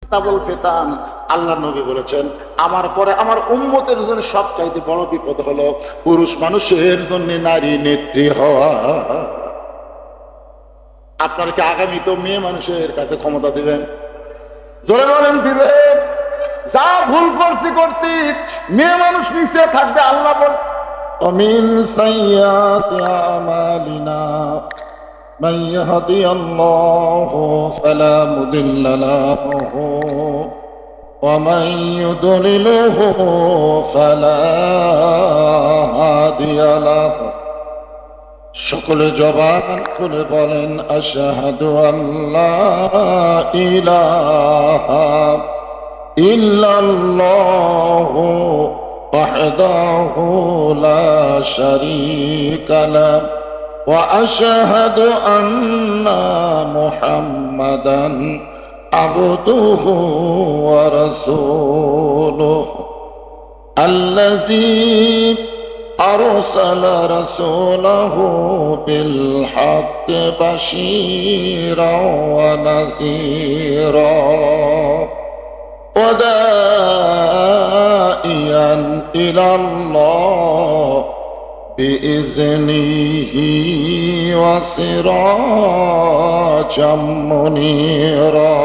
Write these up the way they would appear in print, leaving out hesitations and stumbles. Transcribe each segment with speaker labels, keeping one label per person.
Speaker 1: কিতাবুল ফিতান। আল্লাহ নবী বলেছেন আমার পরে আমার উম্মতের জন্য সবচাইতে বড় বিপদ হলো পুরুষ মানুষের জন্য নারী নেত্রী হওয়া। আপনারা কি আগামী তো মেয়ে মানুষের কাছে ক্ষমতা দিবেন? জোরে বলেন দিবেন? যা ভুল করছি মেয়ে মানুষ নিচে থাকবে। আল্লাহ বল ومن سيئات أعمالنا من يهدي الله فلا مضل له ومن يضلله فلا هادي له। সকলে জবান খুলে বলেন আশহাদু আল্লা ইলাহা ইল্লাল্লাহু ওয়াহদাহু লা শারীকা লাহু ওয়া আশহাদু আন্না মুহাম্মাদান আবদুহু ওয়া রাসূলুহু আল্লাযী أرسل رسوله بالحق بشيرا ونذيرا وداعيا إلى الله بإذنه وسراجا منيرا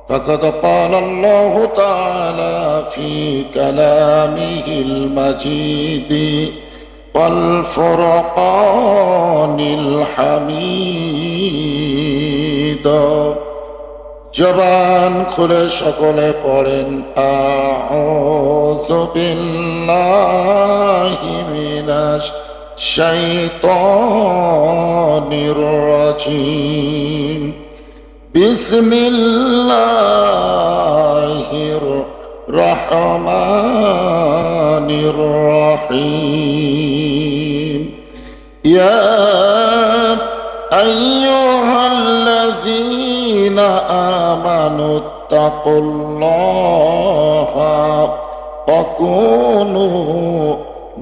Speaker 1: فقد قال الله تعالى في كلامه المجيد والفرقان الحميد। জবান খুলে সকলে পড়েন আউযু বিল্লাহি মিনাশ শাইতানির রাজীম। বিসমিল্লাহির রহমানির রহিম। ইয়া আইয়ুহাল্লাযীনা আমানুত্তাকুল্লাহা ওয়া কুনু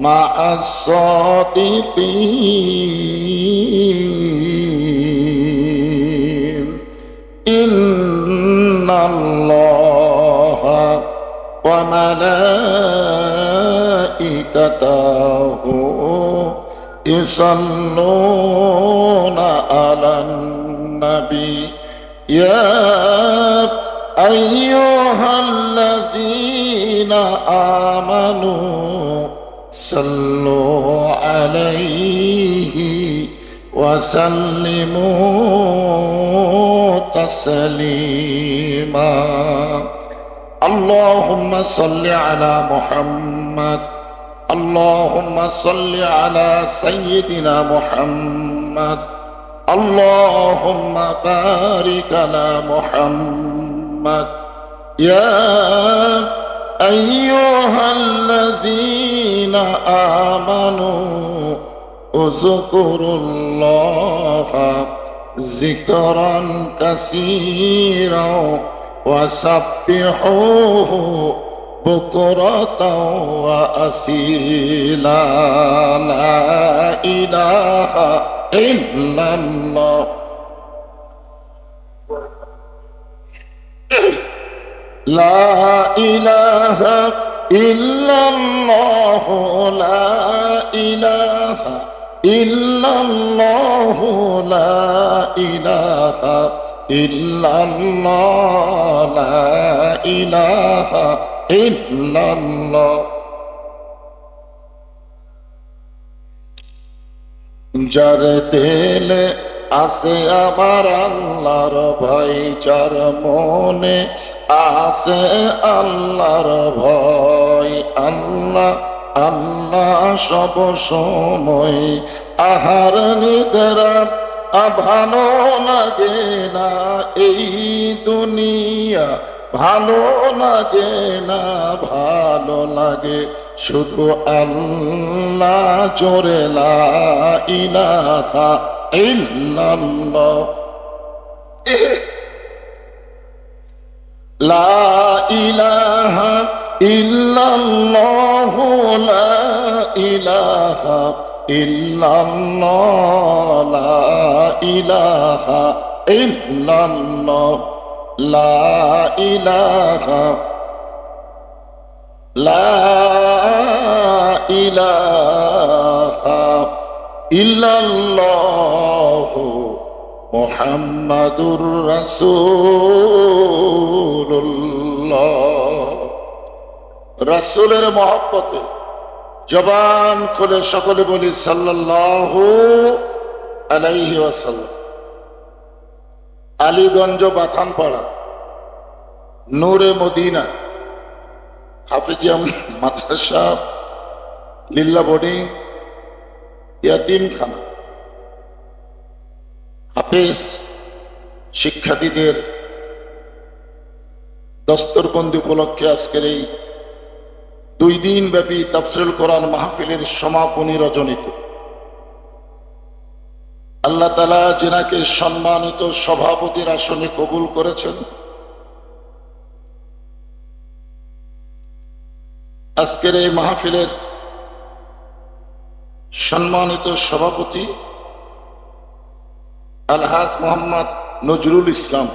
Speaker 1: মা'আস সাদিকিন। ইন্নাল্লাহা ওয়া মালাইকাতাহু ইউসাল্লুনা আলান নবী ইয়া আইয়ুহাল্লাযীনা আমানু সাল্লু আলাইহি ওয়া সাল্লিমু তাসলিমা। আল্লাহুম্মা সাল্লি আলা মুহাম্মাদ আল্লাহুম্মা সাল্লি আলা সাইয়্যিদিনা মুহাম্মাদ আল্লাহুম্মা বারিক আলা মুহাম্মাদ। ইয়া আইয়ুহাল্লাযীনা আমানু উযকুরুল্লাহা যিকরান কাসীরা ওয়া সাব্বিহুহু বুকরাতাও ওয়া আসীলা। লা ইলাহা ইল্লাল্লাহ লা ইলাহা ইল্লাল্লাহ লা ইলাহা ইল্লাল্লাহ লা ইলাহা ইল্লাল্লাহ লা ইলাহা ইল্লাল্লাহ। যার দিলে আছে আমার আল্লাহর ভয়, যার মনে আছে আল্লাহর ভয়, আল্লাহ আল্লাহ সব সময়। আহার নিদ্রা ভালো লাগে না এই দুনিয়া, ভালো লাগে না, ভালো লাগে শুধু আল্লাহ। জোরে লা ইলাহা ইল্লাল্লাহ লা ইলাহা ইল্লাল্লাহ লা ইলাহা ইল্লাল্লাহ লা ইলাহা ইল্লাল্লাহ। লা ইলাহা লা ইলাহা ইল্লাল্লাহু মুহাম্মাদুর রাসূলুল্লাহ। রাসূলের মহব্বতে জবান খুলে সকলে বলি সাল্লাল্লাহু আলাইহি ওয়াসাল্লাম। আলীগঞ্জ বাথানপাড়া নূরে মদিনা হাফিজিয়া মাদ্রাসা লিল্লা বোর্ডিং ইয়াতিমখানা হাফেজ শিক্ষার্থীদের দস্তরবন্দি উপলক্ষে আজকের এই 2 দিন ব্যাপী তাফসীরুল কোরআন মাহফিলের সমাপনী রজনীতে আল্লাহ তাআলা যিনাকে সম্মানিত সভাপতির আসনে কবুল করেছেন, আজকের এই মাহফিলের সম্মানিত সভাপতি আলহাজ মোহাম্মদ নজরুল ইসলাম,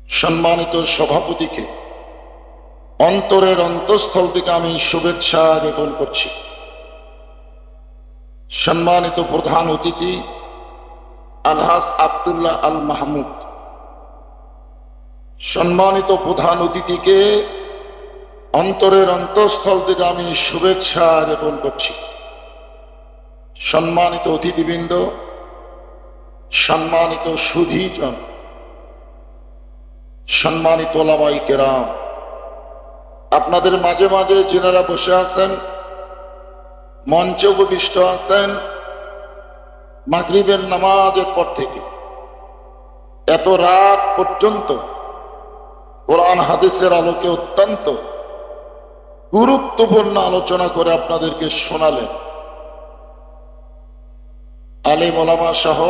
Speaker 1: সম্মানিত সভাপতিকে অন্তরের অন্তঃস্থল থেকে আমি শুভেচ্ছা জ্ঞাপন করছি। সম্মানিত প্রধান অতিথি আলহাজ আব্দুল্লাহ আল মাহমুদ, সম্মানিত প্রধান অতিথিকে অন্তরের অন্তঃস্থল থেকে আমি শুভেচ্ছা জ্ঞাপন করছি। সম্মানিত অতিথিবৃন্দ, সম্মানিত সুধীজন, সম্মানিত ওলামায়ে কেরাম, আপনাদের মাঝে মাঝে যিনারা বসে আছেন, মঞ্চে উপবিষ্ট আছেন, মাগরিবের নামাজের পর থেকে এত রাত পর্যন্ত কোরআন হাদিসের আলোকে অত্যন্ত গুরুত্বপূর্ণ আলোচনা করে আপনাদেরকে শোনালেন। আলেম ওলামা সহ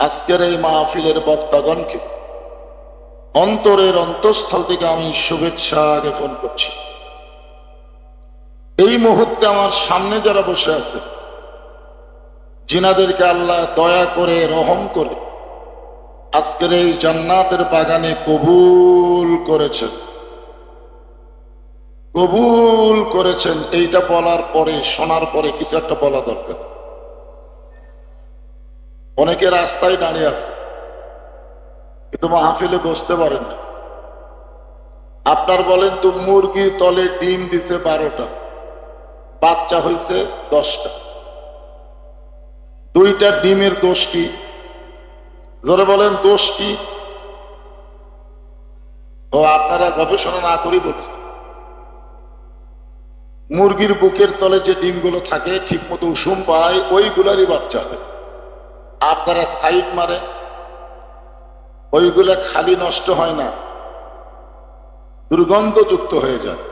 Speaker 1: আজকের এই মাহফিলের বক্তাগণকে অন্তরের অন্তঃস্থল থেকে আমি শুভেচ্ছা জ্ঞাপন করছি। এই মুহূর্তে আমার সামনে যারা বসে আছে, যিনাদেরকে আল্লাহ দয়া করে রহম করে আজকের এই জান্নাতের বাগানে কবুল করেছেন, কবুল করেছেন, এইটা বলার পরে, শোনার পরে কিছু একটা বলা দরকার। অনেকে রাস্তায় দাঁড়িয়ে আছে কিন্তু মাহফিলে বসতে পারেন না। আপনার বলেন তো, মুরগির তলে ডিম দিছে 12টা, বাচ্চা হয়েছে 10টা, 2টা ডিমের দোষ কি? ধরে বলেন দোষ কি? ও আপনারা গবেষণা না করি বলছেন। মুরগির বুকের তলে যে ডিমগুলো থাকে ঠিক মতো উষুম পায়, ওইগুলারই বাচ্চা হয়। আপনারা সাইড মারে, ওইগুলা খালি নষ্ট হয় না, দুর্গন্ধযুক্ত হয়ে যায়।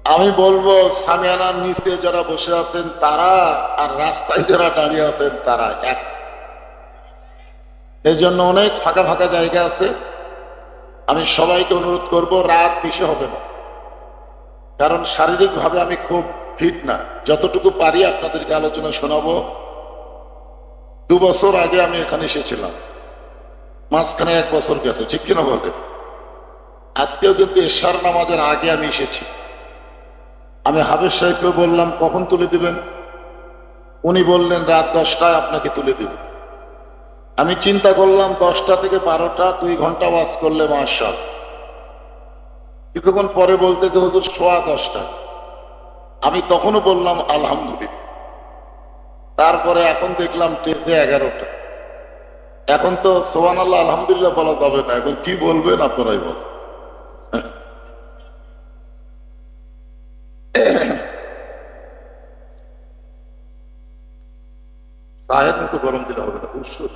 Speaker 1: আমি বলবো সামিয়ানার নিচে যারা বসে আছেন তারা আর রাস্তায় যারা দাঁড়িয়ে আছেন তারা এক। এই জন্য অনেক ফাঁকা ফাঁকা জায়গা আছে। আমি সবাইকে অনুরোধ করব, রাত বেশি হবে না, কারণ শারীরিকভাবে আমি খুব ফিট না। যতটুকু পারি আপনাদেরকে আলোচনা শোনাবো। 2 বছর আগে আমি এখানে এসেছিলাম, মাঝখানে 1 বছর গেছে, ঠিক কিনা বলে? আজকেও কিন্তু এশার নামাজের আগে আমি এসেছি। আমি হাফেজ সাহেবকে বললাম কখন তুলে দিবেন, উনি বললেন রাত 10টায় আপনাকে তুলে দিব। আমি চিন্তা করলাম 10টা থেকে 12টা 2 ঘন্টা ওয়াজ করলে মাশাআল্লাহ। কিছুক্ষণ পরে বলতে যে হুজুর 10:15। আমি তখনও বললাম আলহামদুলিল্লাহ। তারপরে এখন দেখলাম 11টা। এখন তো সুবহানাল্লাহ আলহামদুলিল্লাহ বলা যাবে না, এখন কি বলবেন আপনারাই বল। চায়ের মতো গরম দিলে হবে না, উৎসব।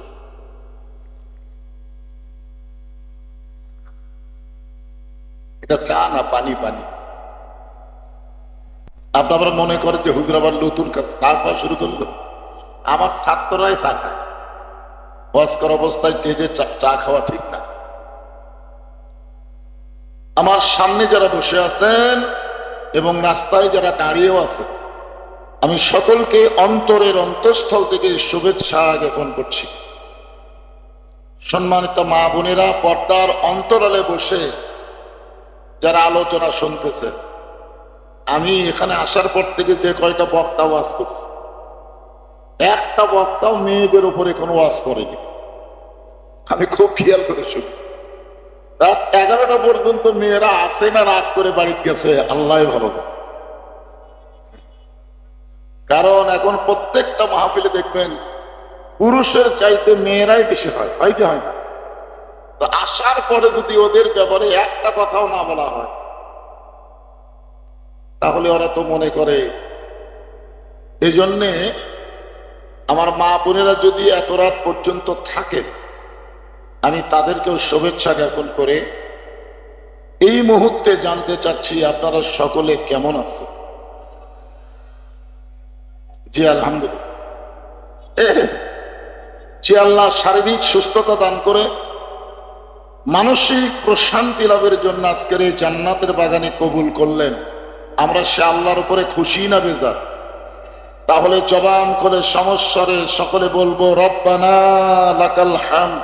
Speaker 1: এটা চা না পানি? পানি। আপনারা মনে করেন যে হুজুর আবার নতুন চা খাওয়া শুরু করলো। আমার ছাত্ররাই চা খায়। বয়স্কর অবস্থায় তেজে চা খাওয়া ঠিক না। আমার সামনে যারা বসে আছেন এবং রাস্তায় যারা দাঁড়িয়েও আছে, আমি সকলকে অন্তরের অন্তঃস্থল থেকে শুভেচ্ছা জ্ঞাপন করছি। সম্মানিত মা বোনেরা, পর্দার অন্তরালে বসে যারা আলোচনা শুনতেছে, আমি এখানে আসার পর থেকে যে কয়টা বক্তা ওয়াজ করছি, একটা বক্তাও মেয়েদের উপরে কোনো ওয়াজ করেনি। আমি খুব খেয়াল করে শুনছি। রাত 11টা পর্যন্ত মেয়েরা আসে না, রাগ করে বাড়িতে গেছে, আল্লাহ ভালো। কারণ এখন প্রত্যেকটা মাহফিলে দেখবেন পুরুষের চাইতে মেয়েরাই বেশি হয়, হয় কি হয় না? তো আসার পরে যদি ওদের ব্যাপারে একটা কথাও না বলা হয়, তাহলে ওরা তো মনে করে। এই জন্যে আমার মা বোনেরা যদি এত রাত পর্যন্ত থাকেন, আমি তাদেরকেও শুভেচ্ছা জ্ঞাপন করে এই মুহূর্তে জানতে চাচ্ছি আপনারা সকলে কেমন আছে? জি আলহামদুলিল্লাহ। যে আল্লাহ শারীরিক সুস্থতা দান করে মানসিক প্রশান্তি লাভের জন্য আজকের এই জান্নাতের বাগানে কবুল করলেন, আমরা সে আল্লাহর উপরে খুশি না বেজার? তাহলে জবান খুলে সমস্বরে সকলে বলবো, রব্বানা লাকাল হামদ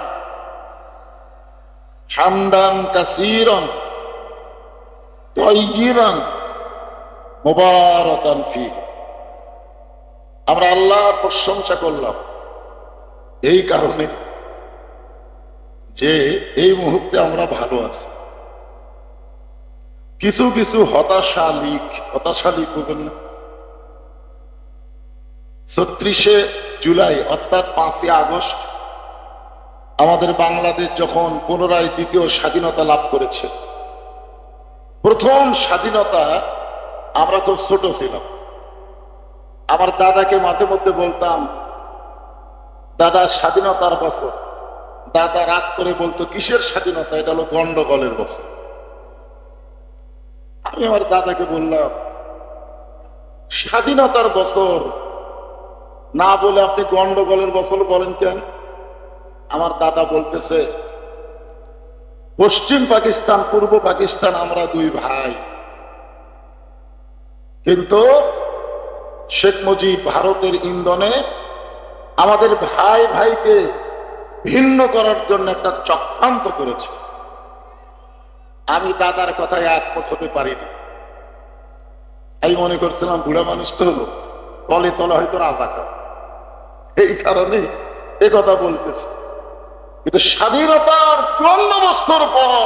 Speaker 1: হামদান কাসীরান তাইয়িবান মুবারাকান ফীহি। আমরা আল্লাহর প্রশংসা করলাম এই কারণে যে এই মুহূর্তে আমরা ভালো আছি। কিছু কিছু হতাশা লিক বুঝেন না? ৩৬শে জুলাই অর্থাৎ ৫ই আগস্ট আমাদের বাংলাদেশ যখন পুনরায় দ্বিতীয় স্বাধীনতা লাভ করেছে, প্রথম স্বাধীনতা আমরা খুব ছোট ছিলাম। আমার দাদাকে মাঝে মধ্যে বলতাম, দাদা স্বাধীনতার বছর। দাদা রাগ করে বলতো, কিসের স্বাধীনতা? এটা হলো গন্ডগোলের বছর। আমি আমার দাদাকে বললাম, স্বাধীনতার বছর না বলে আপনি গন্ডগোলের বছর বলেন কেন? আমার দাদা বলতেছে, পশ্চিম পাকিস্তান পূর্ব পাকিস্তান আমরা দুই ভাই, কিন্তু শেখ মুজিব ভারতের ইন্ধনে আমাদের ভাই ভাইকে ভিন্ন করার জন্য একটা চক্রান্ত করেছে। আমি দাদার কথায় একমত হতে পারিনি। আমি মনে করছিলাম বুড়া মানুষ তো হলো, তলে তলে হয়তো রাজাকার, এই কারণে এ কথা বলতেছে। কিন্তু স্বাধীনতার ৫৪ বছর পর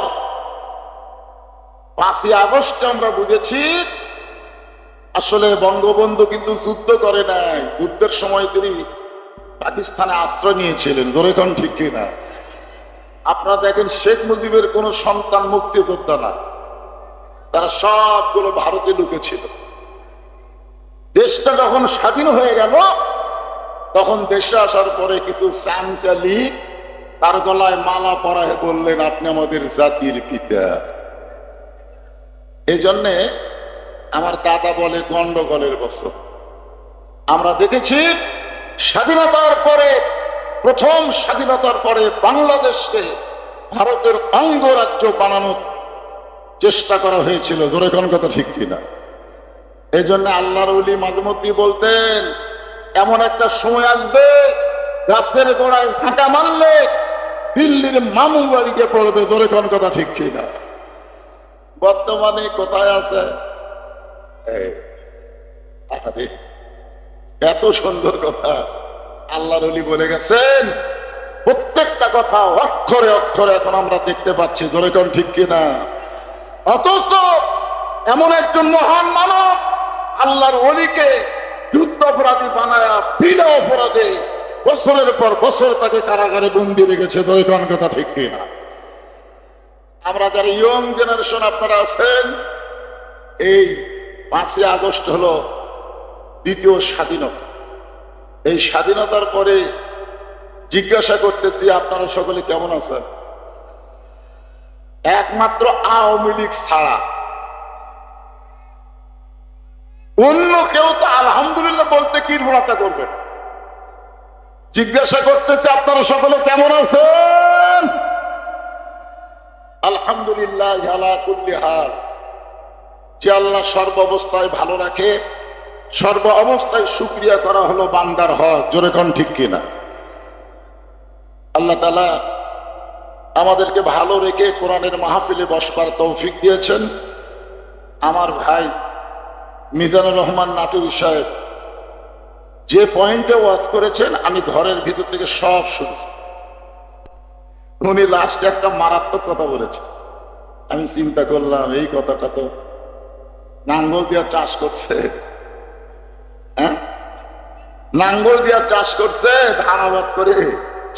Speaker 1: ৫ই আগস্টে আমরা বুঝেছি আসলে বঙ্গবন্ধু কিন্তু যুদ্ধ করে নাই। যুদ্ধের সময় তিনি পাকিস্তানে আশ্রয় নিয়েছিলেন, জোরে কোন ঠিক কিনা? আপনারা দেখেন শেখ মুজিবের কোন সন্তান মুক্তিযোদ্ধা না, তারা সবগুলো ভারতে ঢুকেছিল। দেশটা যখন স্বাধীন হয়ে গেল, তখন দেশে আসার পরে কিছু চামচালি তার গলায় মালা পরায় বললেন, আপনি আমাদের জাতির পিতা। এই জন্যে আমার দাদা বলে গন্ডগোলের বছর। আমরা দেখেছি স্বাধীনতার পরে, প্রথম স্বাধীনতার পরে বাংলাদেশকে ভারতের অঙ্গরাজ্য বানানোর চেষ্টা করা হয়েছিল, জোরে কোন কথা ঠিক কিনা? এই জন্য আল্লাহর ওলি মাঝে মধ্যে বলতেন, এমন একটা সময় আসবে গাছের গোড়ায় ঝাঁটা মারলে দিল্লির মামু বাড়িতে পড়বে, জোরে কোন কথা ঠিক কিনা? বর্তমানে কোথায় আছে? এত সুন্দর কথা আল্লাহর ওলি বলে গেছেন, প্রত্যেকটা কথা অক্ষরে অক্ষরে এখন আমরা দেখতে পাচ্ছি, জোরে কোন ঠিক কিনা? অথচ এমন একজন মহান মানব আল্লাহর ওলিকে যুদ্ধ অপরাধী বানায়া বিনা অপরাধে বছরের পর বছর তাকে কারাগারে বন্দি রেখেছে, জোরে কোন কথা ঠিক কিনা? আমরা যারা ইয়ং জেনারেশন আপনারা আছেন, এই ৫ই আগস্ট হলো দ্বিতীয় স্বাধীনতা। এই স্বাধীনতার পরে জিজ্ঞাসা করতেছি, আপনারা সকলে কেমন আছেন? একমাত্র আওয়ামী লীগ ছাড়া অন্য কেউ তো আলহামদুলিল্লাহ বলতে কি মুনাফা করবেন। জিজ্ঞাসা করতেছে, আপনারা সকলে কেমন আছেন? আলহামদুলিল্লাহ আলা কুল্লি হাল। যে আল্লাহ সর্ব অবস্থায় ভালো রাখে, সর্ব অবস্থায় শুকরিয়া করা হলো বান্দার হক, জোরে কোন ঠিক কিনা? আল্লাহ তাআলা আমাদেরকে ভালো রেখে কোরআনের মাহফিলে বসবার তৌফিক দিয়েছেন আমার ভাই মিজানুর রহমান নাটুরি সাহেব। যে পয়েন্টে ওয়াজ করেছেন আমি ঘরের ভিতর থেকে সব শুনছি। উনি লাস্টে একটা মারাত্মক কথা বলেছেন, আমি চিন্তা করলাম এই কথাটা তো নাঙ্গল দিয়া চাষ করছে, হ্যাঁ নাঙ্গল দিয়া চাষ করছে, ধান আবাদ করে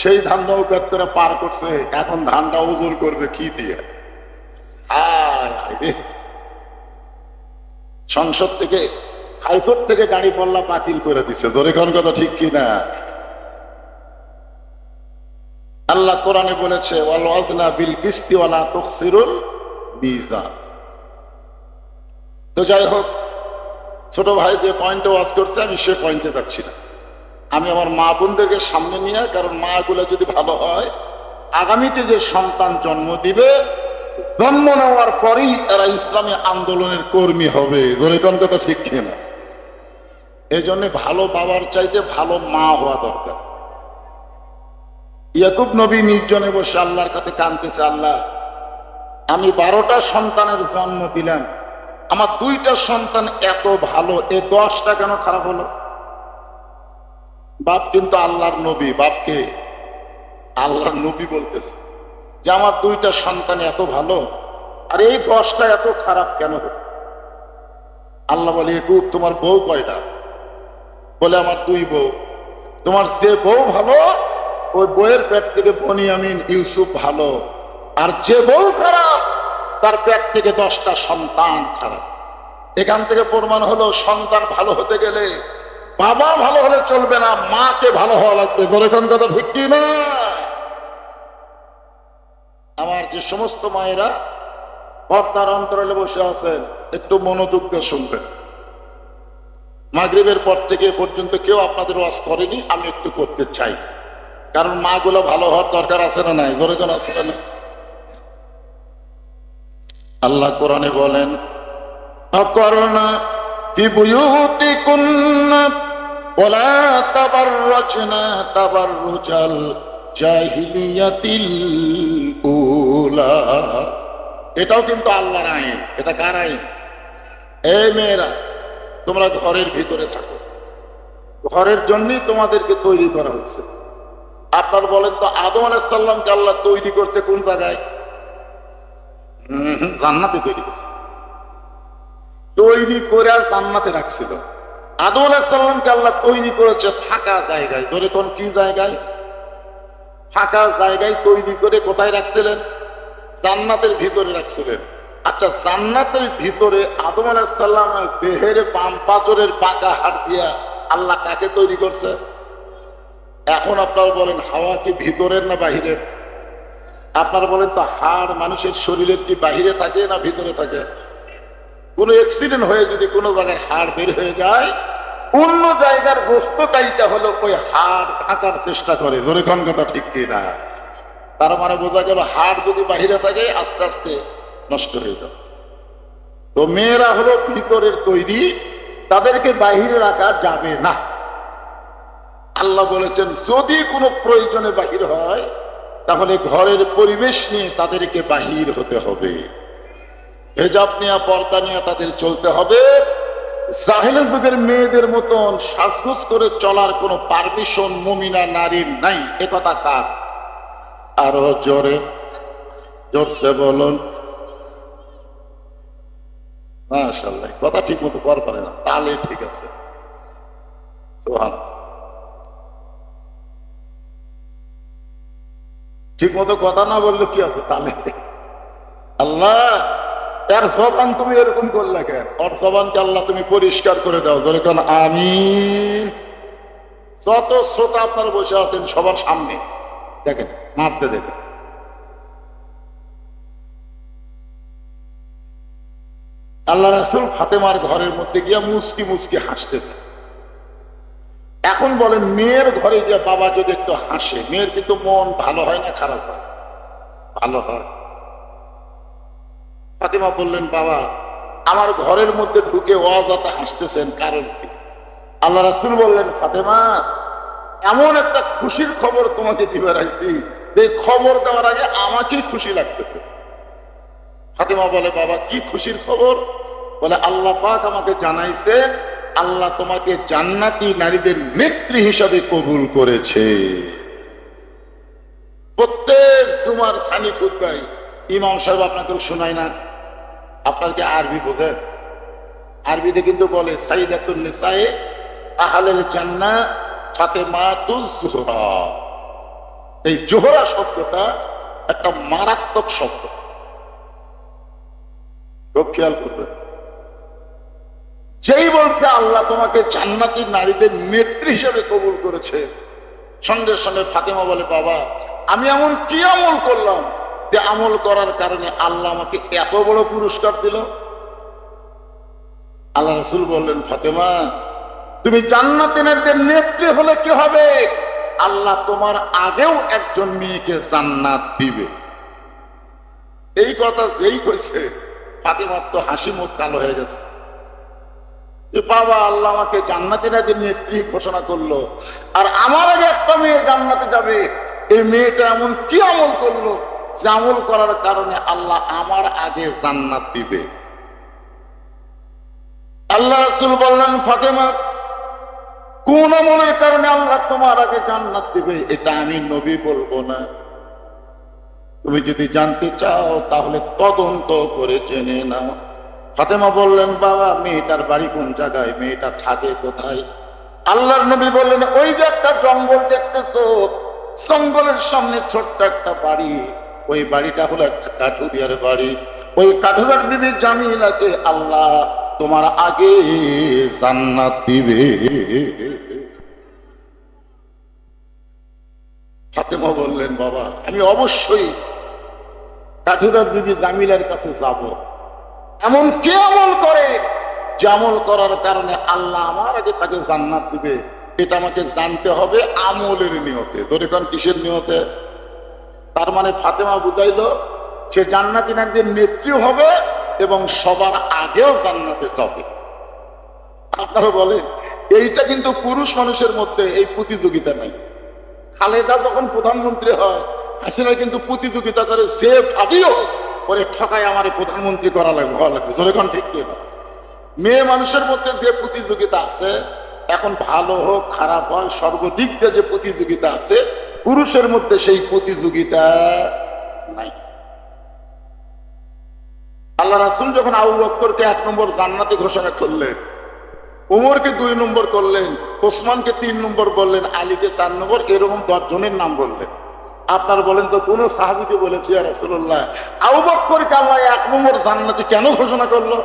Speaker 1: সেই ধান নৌকাত করে পার করছে, এখন ধানটা ওজন করবে কি দিয়ে? সংসদ থেকে হাইকোর্ট থেকে গাড়ি পল্লা বাতিল করে দিছে। ধরে কোন কথা ঠিক কিনা? আল্লাহ কোরআনে বলেছে ওয়াল ওয়াজনা বিল কিসতি ওয়ালা তুখসিরুল মিজান। তো যাই হোক, ছোট ভাই যে পয়েন্টে ওয়াজ করছে আমি সে পয়েন্টে যাচ্ছি না। আমি আমার মা বোনদেরকে সামনে নিয়ে, কারণ মা গুলা যদি ভালো হয় আগামীতে যে সন্তান জন্ম দিবে, জন্ম নেওয়ার পরেই এরা ইসলামী আন্দোলনের কর্মী হবে। ধরে কোন কথা ঠিক কিনা? এই জন্য ভালো বাবার চাইতে ভালো মা হওয়া দরকার। ইয়াকুব নবী নির্জনে বসে আল্লাহর কাছে কাঁদতেছে, আল্লাহ আমি 12টা সন্তানের জন্ম দিলাম, আমার 2টা সন্তান এত ভালো, এ 10টা কেন খারাপ হলো? বাপ কিন্তু আল্লাহর নবী, বাপকে আল্লাহর নবী বলতেছে যে আমার 2টা সন্তান এত ভালো, আর এই 10টা এত খারাপ কেন হলো? আল্লাহ বলে ইয়াকুব তোমার বউ কয়টা? বলে আমার 2 বউ। তোমার যে বউ ভালো ওই বউয়ের পেট থেকে বনিয়ামিন ইউসুফ ভালো, আর যে বউ খারাপ তার পেট থেকে 10টা সন্তান খারাপ। এখান থেকে প্রমাণ হলো সন্তান ভালো হতে গেলে বাবা ভালো হলে চলবে না, মাকে ভালো হওয়া লাগবে। ধরে কোন কথা ঠিক কি না? আমার যে সমস্ত মায়েরা পর্দার অন্তরালে বসে আছেন একটু মনোযোগ দিয়ে শুনবেন। মাগরিবের পর থেকে পর্যন্ত কেউ আপনাদের ওয়াজ করেনি, আমি একটু করতে চাই, কারণ মা গুলো ভালো হওয়ার দরকার আছে না নাই? ধরে কোন আছে না? আল্লাহ কোরআনে বলেন অকরনা ফি বুয়ুতিকুন্না ওয়ালা তাবাররাজনা তাবাররুজাল জাহিলিয়াতিল উলা। এটাও কিন্তু আল্লাহর আইন। এটা কার আইন? এই মেয়েরা তোমরা ঘরের ভিতরে থাকো, ঘরের জন্যই তোমাদেরকে তৈরি করা হয়েছে। আপনার বলেন তো আদম আলাইহিস সালামকে আল্লাহ তৈরি করছে কোন জায়গায়? জান্নাতে তৈরি করছে। তৈরি করে জান্নাতে রাখছিল। আদম আলাইহিস সালামকে আল্লাহ তৈরি করেছে ফাঁকা জায়গায়। ধরে কোন কি জায়গায়? ফাঁকা জায়গায় তৈরি করে কোথায় রাখছিলেন? জান্নাতের ভিতরে রাখছিলেন। আচ্ছা, জান্নাতের ভিতরে আদম আলাইহিস সালামের দেহের বাম পাঁজরের বাঁকা হাড় দিয়া আল্লাহ কাকে তৈরি করছে? এখন আপনারা বলেন হাওয়া কি ভিতরের না বাহিরের? আপনারা বলেন তো হাড় মানুষের শরীরের কি বাহিরে থাকে না ভিতরে থাকে? কোনো অ্যাক্সিডেন্ট হয়ে যদি কোনো জায়গায় হাড় বের হয়ে যায়, অন্য জায়গার বস্তুটাইটা হলো ওই হাড় ঢাকার চেষ্টা করে। ধরে কোন কথা ঠিক কি না? তার মানে বোঝা গেল হাড় যদি বাহিরে থাকে আস্তে আস্তে নষ্ট হয়ে যাবে। তো মেয়েরা হলো ভিতরের তৈরি, তাদেরকে বাহিরে রাখা যাবে না। আল্লাহ বলেছেন যদি কোনো প্রয়োজনে বাহির হয় তাহলে ঘরের পরিবেশ নিয়ে তাদেরকে বাহির হতে হবে, হেজাব নিয়ে পর্দা নিয়ে তাদের চলতে হবে। জাহেলের যুগের মেয়েদের মতন সাজগোজ করে চলার কোনো পারমিশন মুমিনা নারীর নাই। একথা কার? আরো জোরে জোরসে বলুন। মাশাআল্লাহ, কথা ঠিক মতো কর পারে না, তাহলে ঠিক আছে। সুবহানাল্লাহ, ঠিক মতো কথা না বললে কি আছে তাহলে? আল্লাহ তার জবান তুমি এরকম করলে কেন? ওর জবানকে আল্লাহ তুমি পরিষ্কার করে দাও। যেরকম আমিন। যত শ্রোতা আপনারা বসে আছেন সবার সামনে দেখেন, মারতে দেখেন। আল্লাহ রাসূল ফাতেমার ঘরের মধ্যে গিয়া মুচকি মুচকি হাসতেছে। এখন বলেন মেয়ের ঘরে যে বাবা যদি একটু হাসে, মেয়ের কিন্তু মন ভালো হয় না খারাপ হয়? ভালো হয়। ফাতেমা বললেন বাবা আমার ঘরের মধ্যে ঢুকে অযথা হাসতেছেন, কারণ কি? আল্লাহ রাসূল বললেন ফাতেমা এমন একটা খুশির খবর তোমাকে দিবে রাখছি, এই খবর দেওয়ার আগে আমাকেই খুশি লাগতেছে। ফাতেমা বলে, বাবা কি খুশির খবর? বলে, আল্লাহ পাক আমাকে জানাইছে আল্লাহ তোমাকে জান্নাতি নারীদের নেত্রী হিসাবে কবুল করেছে। প্রত্যেক জুমার সানি খুতবায় ইমাম সাহেব আপনাকে শোনায় না? আপনার কি আরবি বোঝেন? আরবিতে কিন্তু বলে সাইয়্যিদাতুন নিসায়ে আহলুল জান্নাহ ফাতেমাতুজ জোহরা। এই জোহরা শব্দটা একটা মারাত্মক শব্দ, খুব খেয়াল করবেন। যেই বলছে আল্লাহ তোমাকে জান্নাতি নারীদের নেত্রী হিসেবে কবুল করেছে, সঙ্গে সঙ্গে ফাতেমা বলে, বাবা আমি এমন কি আমল করলাম যে আমল করার কারণে আল্লাহ আমাকে এত বড় পুরস্কার দিল? আল্লাহ রাসূল বললেন, ফাতেমা তুমি জান্নাতি নারীদের নেত্রী হলে কি হবে? আল্লাহ তোমার আগেও একজন মেয়েকে জান্নাত দিবে। এই কথা যেই কইছে ফাতেমার তো হাসি মুখ কালো হয়ে গেছে। বাবা আল্লাহ আমাকে জান্নাতি নারীদের নেত্রী ঘোষণা করলো, আর আমার আগে একটা মেয়ে জান্নাতে যাবে। এই মেয়েটা এমন কি আমল করলো যে আমল করার কারণে আল্লাহ আমার আগে জান্নাত দিবে? আল্লাহ রাসূল বললেন, ফাতেমা কোন আমলের কারণে আল্লাহ তোমার আগে জান্নাত দিবে এটা আমি নবী বলবো না। তুমি যদি জানতে চাও তাহলে তদন্ত করে জেনে নাও। ফাতেমা বললেন, বাবা মেয়েটার বাড়ি কোন জায়গায়, মেয়েটা থাকে কোথায়? আল্লাহর নবী বললেন, ওই যে একটা জঙ্গল দেখতেছো, জঙ্গলের সামনে ছোট্ট একটা বাড়ি, ওই বাড়িটা হলো একটা কাঠুরিয়ার বাড়ি। ওই কাঠুরিয়ার বিবি জামিলাকে আল্লাহ তোমার আগে জান্নাত দিবে। ফাতেমা বললেন, বাবা আমি অবশ্যই কাঠুরিয়ার বিবি জামিলার কাছে যাব। এমন কে আমল করে যে আমল করার কারণে আল্লাহ আমার আগে তাকে জান্নাত দিবে? এটা আমাকে জানতে হবে আমলের নিয়তে। ধরে কারণ কিসের নিয়তে? তার মানে ফাতেমা বুঝাইলো সে জান্নাতি নারীদের নেত্রী হবে এবং সবার আগেও জান্নাতে যাবে। আপনারা বলেন এইটা কিন্তু পুরুষ মানুষের মধ্যে এই প্রতিযোগিতা নাই। খালেদা যখন প্রধানমন্ত্রী হয়, হাসিনা কিন্তু প্রতিযোগিতা করে, সে ভাবিও পরে ঠকায় আমার প্রধানমন্ত্রী করা লাগবে, হওয়া লাগবে। ধরে কারণ ঠিক কিনা? মেয়ে মানুষের মধ্যে যে প্রতিযোগিতা আছে, এখন ভালো হোক খারাপ হয় সর্বদিক দিয়ে যে প্রতিযোগিতা আছে, পুরুষের মধ্যে সেই প্রতিযোগিতা নাই। আল্লাহ রাসূল যখন আবু বকরকে 1 নম্বর জান্নাতি ঘোষণা করলেন, উমরকে 2 নম্বর করলেন, ওসমানকে 3 নম্বর বললেন, আলীকে 4 নম্বর, এরকম 10 জনের নাম বললেন। আপনার বলেন তো কোন সাহাবীকে বলেছে ইয়া রাসূলুল্লাহ আবু বকরকে আল্লাহ 1 নম্বর জান্নাতি কেন ঘোষণা করলো?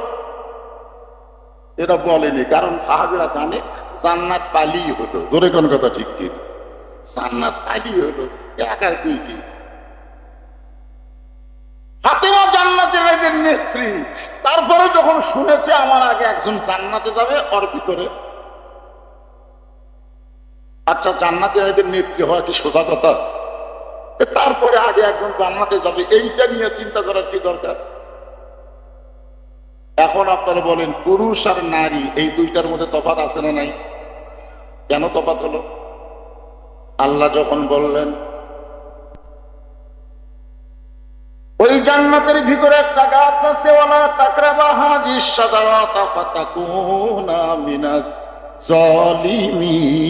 Speaker 1: এটা বলেনি, কারণ সাহাবীরা জানে জান্নাত পাইলেই হলো। জোরে কোন কথা ঠিক কি? জান্নাত পাইলেই হলো, একার দুই কি? ফাতেমা জান্নাতের নারীদের নেত্রী, তারপরে যখন শুনেছে আমার আগে একজন জান্নাতে যাবে, ওর ভিতরে আচ্ছা জান্নাতের নারীদের নেত্রী হওয়া কি সোজা কথা? তারপরে আগে একজন জান্নাতে যাবে, এইটা নিয়ে চিন্তা করার কি দরকার? এখন আপনারা বলেন পুরুষ আর নারী এই দুইটার মধ্যে তফাৎ আছে না নাই? কেন তফাৎ হলো? আল্লাহ যখন বললেন ওই জান্নাতের ভিতরে একটা গাছ আছে, ওয়ালা তাকরাবা হাযিস শাজারাতা ফাতাকুনা মিনাজ জালিমিন,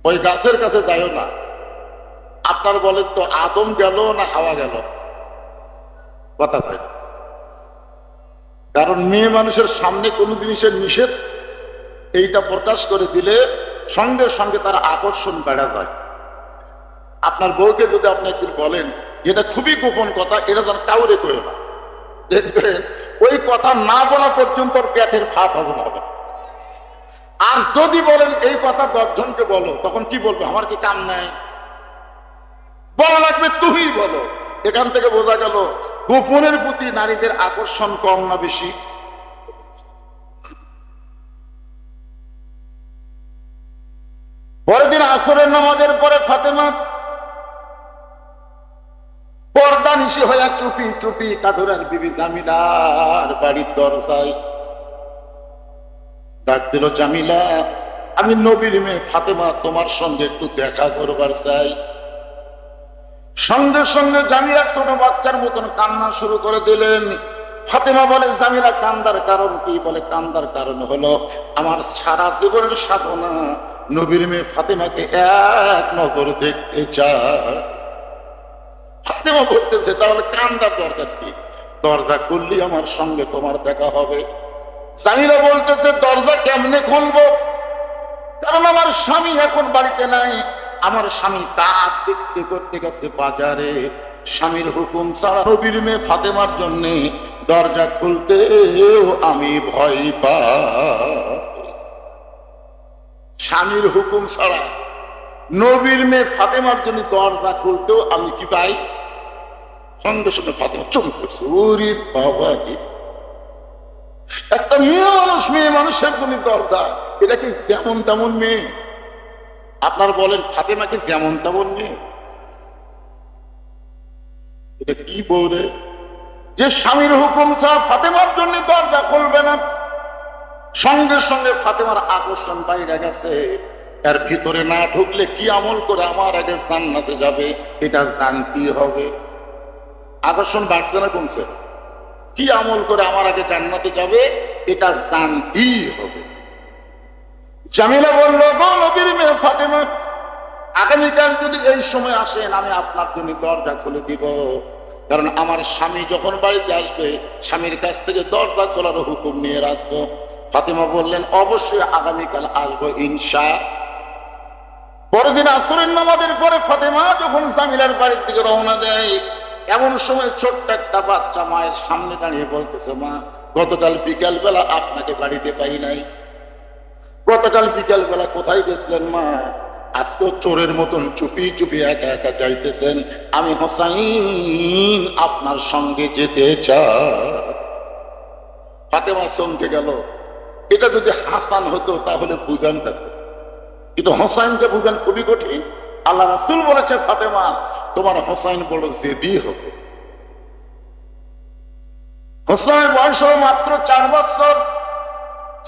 Speaker 1: ওই গাছের কাছে যাইও না। আপনার বলেন তো আদম গেল না হাওয়া গেল? কথা কয়। কারণ মেয়ে মানুষের সামনে কোন জিনিসের নিষেধ এইটা প্রকাশ করে দিলে সঙ্গে সঙ্গে তার আকর্ষণ বেড়ে যায়। আপনার বউকে যদি আপনি একদিন বলেন এটা খুবই গোপন কথা, এটা যেন কাউরে কইও না, দেখবেন ওই কথা না বলা পর্যন্ত পেটের ভাত হজম হবে। আর যদি বলেন এই কথা 10 জনকে বলো, তখন কি বলবে? আমার কি কাম নাই? বলা লাগবে তুমিই বলো। এখান থেকে বোঝা গেল গোপনের প্রতি নারীদের আকর্ষণ কম না বেশি? পরের দিন আসরের নামাজের পরে ফাতেমা পর্দা নিশি হইয়া চুপি চুপি কাঠুরার বিবি জামিলার বাড়ির দরজায় ডাক দিল, জামিলা আমি নবীর মেয়ে ফাতেমা তোমার সঙ্গে একটু দেখা করবার চাই। সঙ্গে সঙ্গে জামিলা ছোট বাচ্চার মতন কান্না শুরু করে দিলেন। ফাতেমা বলে, জামিলা কান্দার কারণ কি? বলে, কান্দার কারণ হলো আমার সারা জীবনের সাধনা নবীর মেয়ে ফাতেমাকে এক নজর দেখতে চায়। ফাতেমা বলতেছে, তাহলে কান্দার দরকার কি? দরজা খুললি আমার সঙ্গে তোমার দেখা হবে। জামিলা বলতেছে, দরজা কেমনে খুলবো? কারণ আমার স্বামী এখন বাড়িতে নাই। আমার স্বামী কাজ বিক্রি করতে গেছে বাজারে। স্বামীর হুকুম ছাড়া নবীর মেয়ে ফাতেমার জন্য দরজা খুলতেও আমি ভয় পাই। স্বামীর হুকুম ছাড়া নবীর মেয়ে ফাতেমার জন্য দরজা খুলতেও আমি কি পাই? সঙ্গে সঙ্গে ফাতেমা চুপ করছে। ওরে বাবা, একটা মেয়ে মানুষের জন্য দরজা, এটা কি যেমন তেমন মেয়ে? আপনার বলেন, ফাতেমা কি যেমন তেমন মেয়ে? এটা কি বলে যে স্বামীর হুকুম ছাড়া ফাতেমার জন্য দরজা খুলবে না? সঙ্গে সঙ্গে ফাতেমার আকর্ষণ বাইরে গেছে। এর ভিতরে না ঢুকলে কি আমল করে আমার আগে জান্নাতে যাবে এটা জানতেই হবে। আকর্ষণ বাড়ছে না কমছে? কি আমল করে আমার আগে জান্নাতে যাবে এটা জানতেই হবে। জামিলা বলল, গো নবীর মেয়ে ফাতেমা, আগামীকাল যদি এই সময় আসেন আমি আপনার জন্য দরজা খুলে দিব। কারণ আমার স্বামী যখন বাড়িতে আসবে স্বামীর কাছ থেকে দরজা খোলার হুকুম নিয়ে রাখবো। ফাতেমা বললেন, অবশ্যই আগামীকাল আসবো ইনশা। পরের দিন আসরের নামাজের পরে ফাতেমা যখন জামিলার বাড়ির দিকে রওনা দেয়, এমন সময় ছোট্ট একটা বাচ্চা মায়ের সামনে দাঁড়িয়ে বলতেছে, মা, গতকাল বিকাল বেলা আপনাকে বাড়িতে পাই নাই। গতকাল বিকাল বেলা কোথায় গেছিলেন মা? আজকেও চোরের মতন চুপি চুপি একা একা যাইতেছেন। আমি হোসাইন আপনার সঙ্গে যেতে চাই। ফাতেমা চমকে গেল। এটা যদি হাসান হতো তাহলে বুঝান থাকতো, কিন্তু হোসাইনকে বুঝান খুবই কঠিন। আল্লাহ রাসূল বলেছে, ফাতেমা তোমার হোসাইন বড় জেদি হবে। হোসাইনের বয়স মাত্র 4 বছর।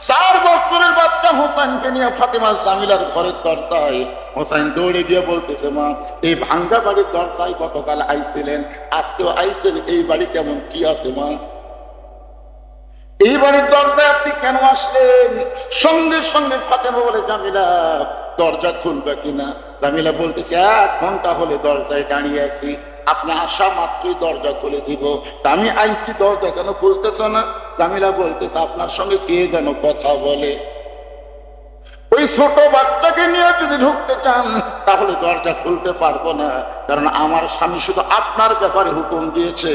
Speaker 1: 4 বছরের বাচ্চা হোসাইনকে নিয়ে ফাতেমা জামিলার ঘরের দরজায়। হোসাইন দৌড়ে গিয়ে বলতেছে, মা, এই ভাঙ্গা বাড়ির দরজায় গতকাল আইছিলেন, আজকেও আইছেন, এই বাড়ি কেমন কি আছে মা? এই বাড়ির দরজায় আপনি কেন আসলেন? সঙ্গে সঙ্গে ফাতেমা বলে, জামিলা দরজা খুলবে কিনা? জামিলা বলতেছে, 1 ঘন্টা হলে দরজায় দাঁড়িয়ে আছি, আপনি আসা মাত্রই দরজা খুলে দিব। আমি আইসি, দরজা কেন খুলতেছ না? জামিলা বলতেছে, আপনার সঙ্গে কে যেন কথা বলে। ওই ছোট বাচ্চাকে নিয়ে যদি ঢুকতে চান তাহলে দরজা খুলতে পারবো না, কারণ আমার স্বামী শুধু আপনার ব্যাপারে হুকুম দিয়েছে,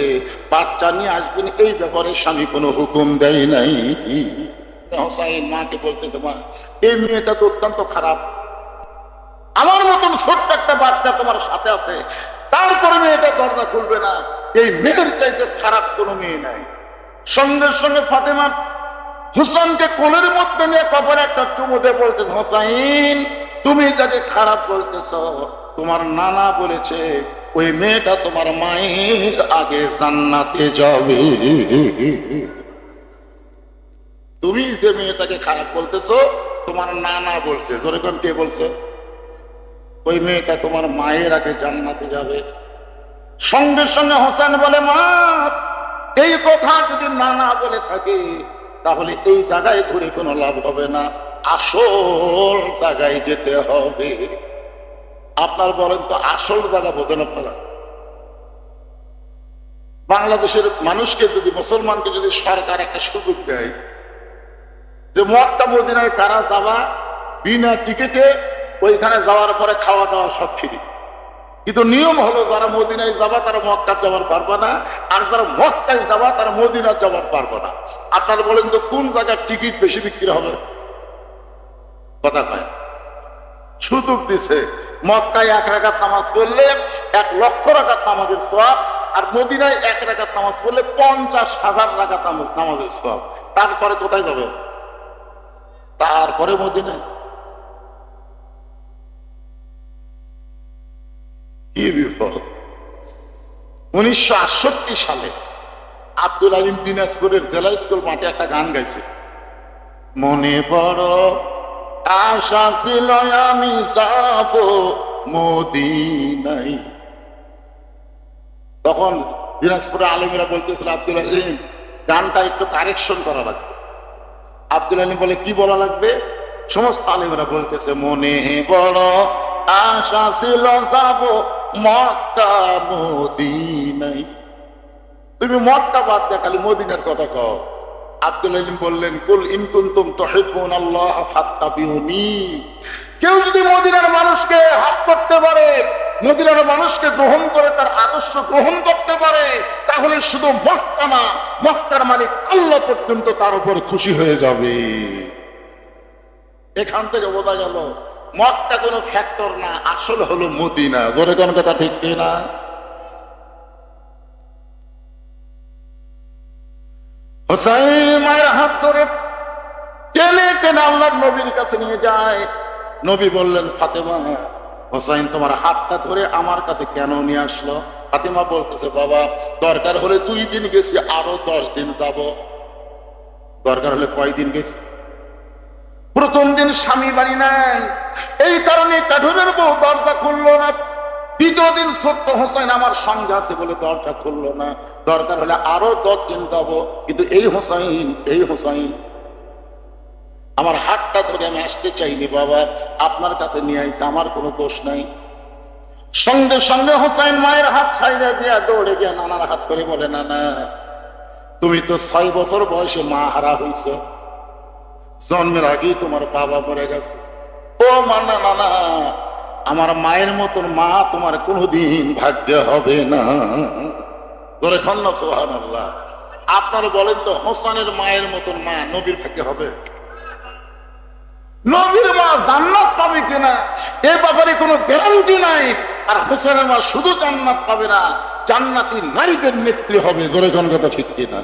Speaker 1: বাচ্চা নিয়ে আসবেন এই ব্যাপারে স্বামী কোনো হুকুম দেয় নাই। হোসাইন মাকে বলতে, মা, এই মেয়েটা তো অত্যন্ত খারাপ, আমার মতন ছোট্ট একটা বাচ্চা তোমার সাথে আছে, তারপরে মেয়েটা দরজা খুলবে না। এই মেয়ের চাইতে খারাপ কোনো মেয়ে নাই। সঙ্গে সঙ্গে ফাতেমা হুসাইনকে কোলের মধ্যে নিয়ে কপালে একটা চুমু দিয়ে বলতে, হোসাইন তুমি যাকে খারাপ বলতেছ, তোমার নানা বলেছে ওই মেয়েটা তোমার মায়ের আগে জান্নাতে যাবে। তুমি যে মেয়েটাকে খারাপ বলতেছো তোমার নানা বলছে। ধরে কোন কে বলছে? ওই মেয়েটা তোমার মায়ের আগে জান্নাতে যাবে। সঙ্গে সঙ্গে হোসেন বলে, মা, এই কথা যদি নানা বলে থাকে তাহলে এই জায়গায় ঘুরে কোনো লাভ হবে না, আসল জায়গায় যেতে হবে। আপনার বলেন তো আসল জায়গা বোঝেন আপনারা? বাংলাদেশের মানুষকে যদি, মুসলমানকে যদি সরকার একটা সুযোগ দেয় যে মক্কা মদিনায় কারা যাবা বিনা টিকিটে, ওইখানে যাওয়ার পরে খাওয়া দাওয়া সব ফ্রি, কিন্তু নিয়ম হলো যারা মদিনায় যাবা তারা মক্কা যাবার পারবে না, আর যারা মক্কায় যাবা তারা মদিনা যাবার পারবে না। আপনারা বলেন তো কোন জায়গার টিকিট বেশি বিক্রি হবে? কথা কয় সুযোগ দিছে, মক্কায় 1 রাকাত নামাজ পড়লে 1 লক্ষ রাকাত নামাজের সওয়াব, আর মদিনায় 1 রাকাত নামাজ পড়লে 50,000 রাকাত নামাজের সওয়াব। তারপরে কোথায় যাবে? তারপরে মদিনায়। কি বিপদ! 1968 সালে আব্দুল আলিম দিনাজপুরের জেলা স্কুল মাঠে একটা গান গাইছে, মনে বড় আশা ছিল আমি যাব মদিনায়, তখন দিনাজপুরের আলেমেরা বলতেছিল আব্দুল আলিম গানটা একটু কারেকশন করা লাগবে। আব্দুল আলিম বলে কি বলা লাগবে? সমস্ত আলেমেরা বলতেছে মনে বড় আশা ছিল যাব মক্কা মদিনায়, তুমি মক্কা বাদ দিয়ে খালি মদিনার কথা কও। আব্দুল আলিম বললেন কুল ইন কুনতুম তুহিব্বুনাল্লাহ ফাত্তাবিউনি, কেউ যদি মদিনার মানুষকে হাত করতে পারে, মদিনার মানুষকে গ্রহণ করে তার আদর্শ গ্রহণ করতে পারে, তাহলে শুধু মক্কা না, মক্কার মালিক আল্লাহ পর্যন্ত তার উপর খুশি হয়ে যাবে। এখান থেকে বোঝা গেল মক্কা কোনো ফ্যাক্টর না, আসলে হলো মদিনা। জোরে কোন কথা ঠিক কিনা? হোসাইন মায়ের হাত ধরে টেনে টেনে আল্লাহর নবীর কাছে নিয়ে যায়। নবী বললেন ফাতেমা, হোসাইন তোমার হাতটা ধরে আমার কাছে কেন নিয়ে আসলো? ফাতেমা বলতেছে বাবা দরকার হলে 2 দিন গেছি, আরো 10 দিন যাব। দরকার হলে কয়দিন গেছি? প্রথম দিন স্বামী বাড়ি নাই, এই কারণে কাঠুরের বউ দরজা খুললো না। দ্বিতীয় দিন ছোট্ট হোসেন আমার সঙ্গে আছে বলে দরজা খুললো না। দরকার হলে আরো 10 দিন যাব, কিন্তু এই হোসাইন আমার হাতটা ধরে আমি আসতে চাইনি বাবা, আপনার কাছে নিয়ে আইসা, আমার কোনো দোষ নাই। সঙ্গে সঙ্গে হোসাইন মায়ের হাত ছাইড়া দিয়া দৌড়ে গিয়ে নানার হাত ধরে বলে নানা তুমি তো 6 বছর বয়সে মা হারা হইছ, জন্মের আগেই তোমার বাবা মরে গেছে। ও মানা নানা, আমার মায়ের মতন মা তোমার কোনোদিন ভাগ্যে হবে না। ধরে খন্না সুবহানাল্লাহ। আপনারা বলেন তো হোসেনের মায়ের মতন মা নবীর ভাগ্যে হবে? নবীর মা জান্নাত পাবে কিনা এ ব্যাপারে কোনো গ্যারান্টি নাই। আর হোসেনের মা শুধু জান্নাত পাবে না, জান্নাতি নারীদের নেত্রী হবে। জোরে কোন কথা ঠিক কিনা?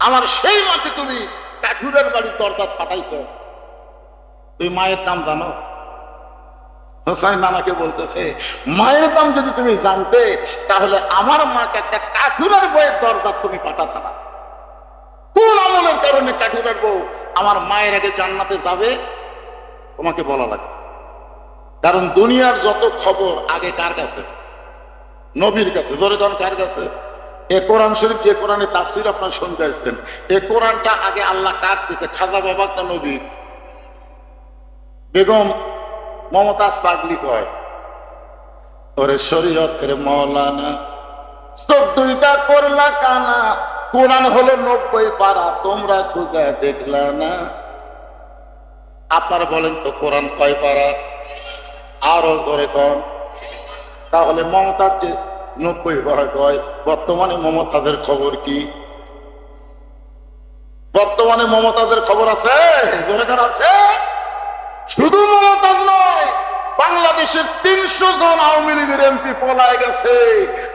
Speaker 1: আমার সেই মাকে তুমি কাঠুরের বাড়ির দরজা পাঠাইছো, তুই মায়ের নাম জানো? হোসাইন নানাকে বলতেছে মায়ের নাম যদি তুমি জানতে তাহলে আমার মাকে একটা কাঠুরের বইয়ের দরজা তুমি পাঠাতে না। কোন আমলের কারণে কাঠুরের বউ আমার মায়ের আগে জান্নাতে যাবে তোমাকে বলা লাগে? কারণ দুনিয়ার যত খবর আগে কার কাছে? নবীর কাছে। জোরে কোন কার কাছে? এ কোরআন শরীফ, যে কোরআনে তাফসীর আপনারা শুনতে আসছেন, এ কোরআনটা আগে আল্লাহ কার দিতে? খাজা বাবা না নবী? বেগম মমতাজ পাগলি কয় ওরে শরীয়তের মৌলানা 14টা করলা কানা, কোরআন হলো 90 পারা, তোমরা খুঁজে দেখলা না। আপনারা বলেন তো কোরআন কয় পারা? আরো জোরে কন। তাহলে মমতাজ যে 90 পারা কয়, বর্তমানে মমতাজের খবর কি? বর্তমানে মমতাজের খবর আছে? জোরে কন আছে? শুধু মমতাজ নয়, বাংলাদেশের 300 জন আওয়ামী লীগের এমপি পলায় গেছে।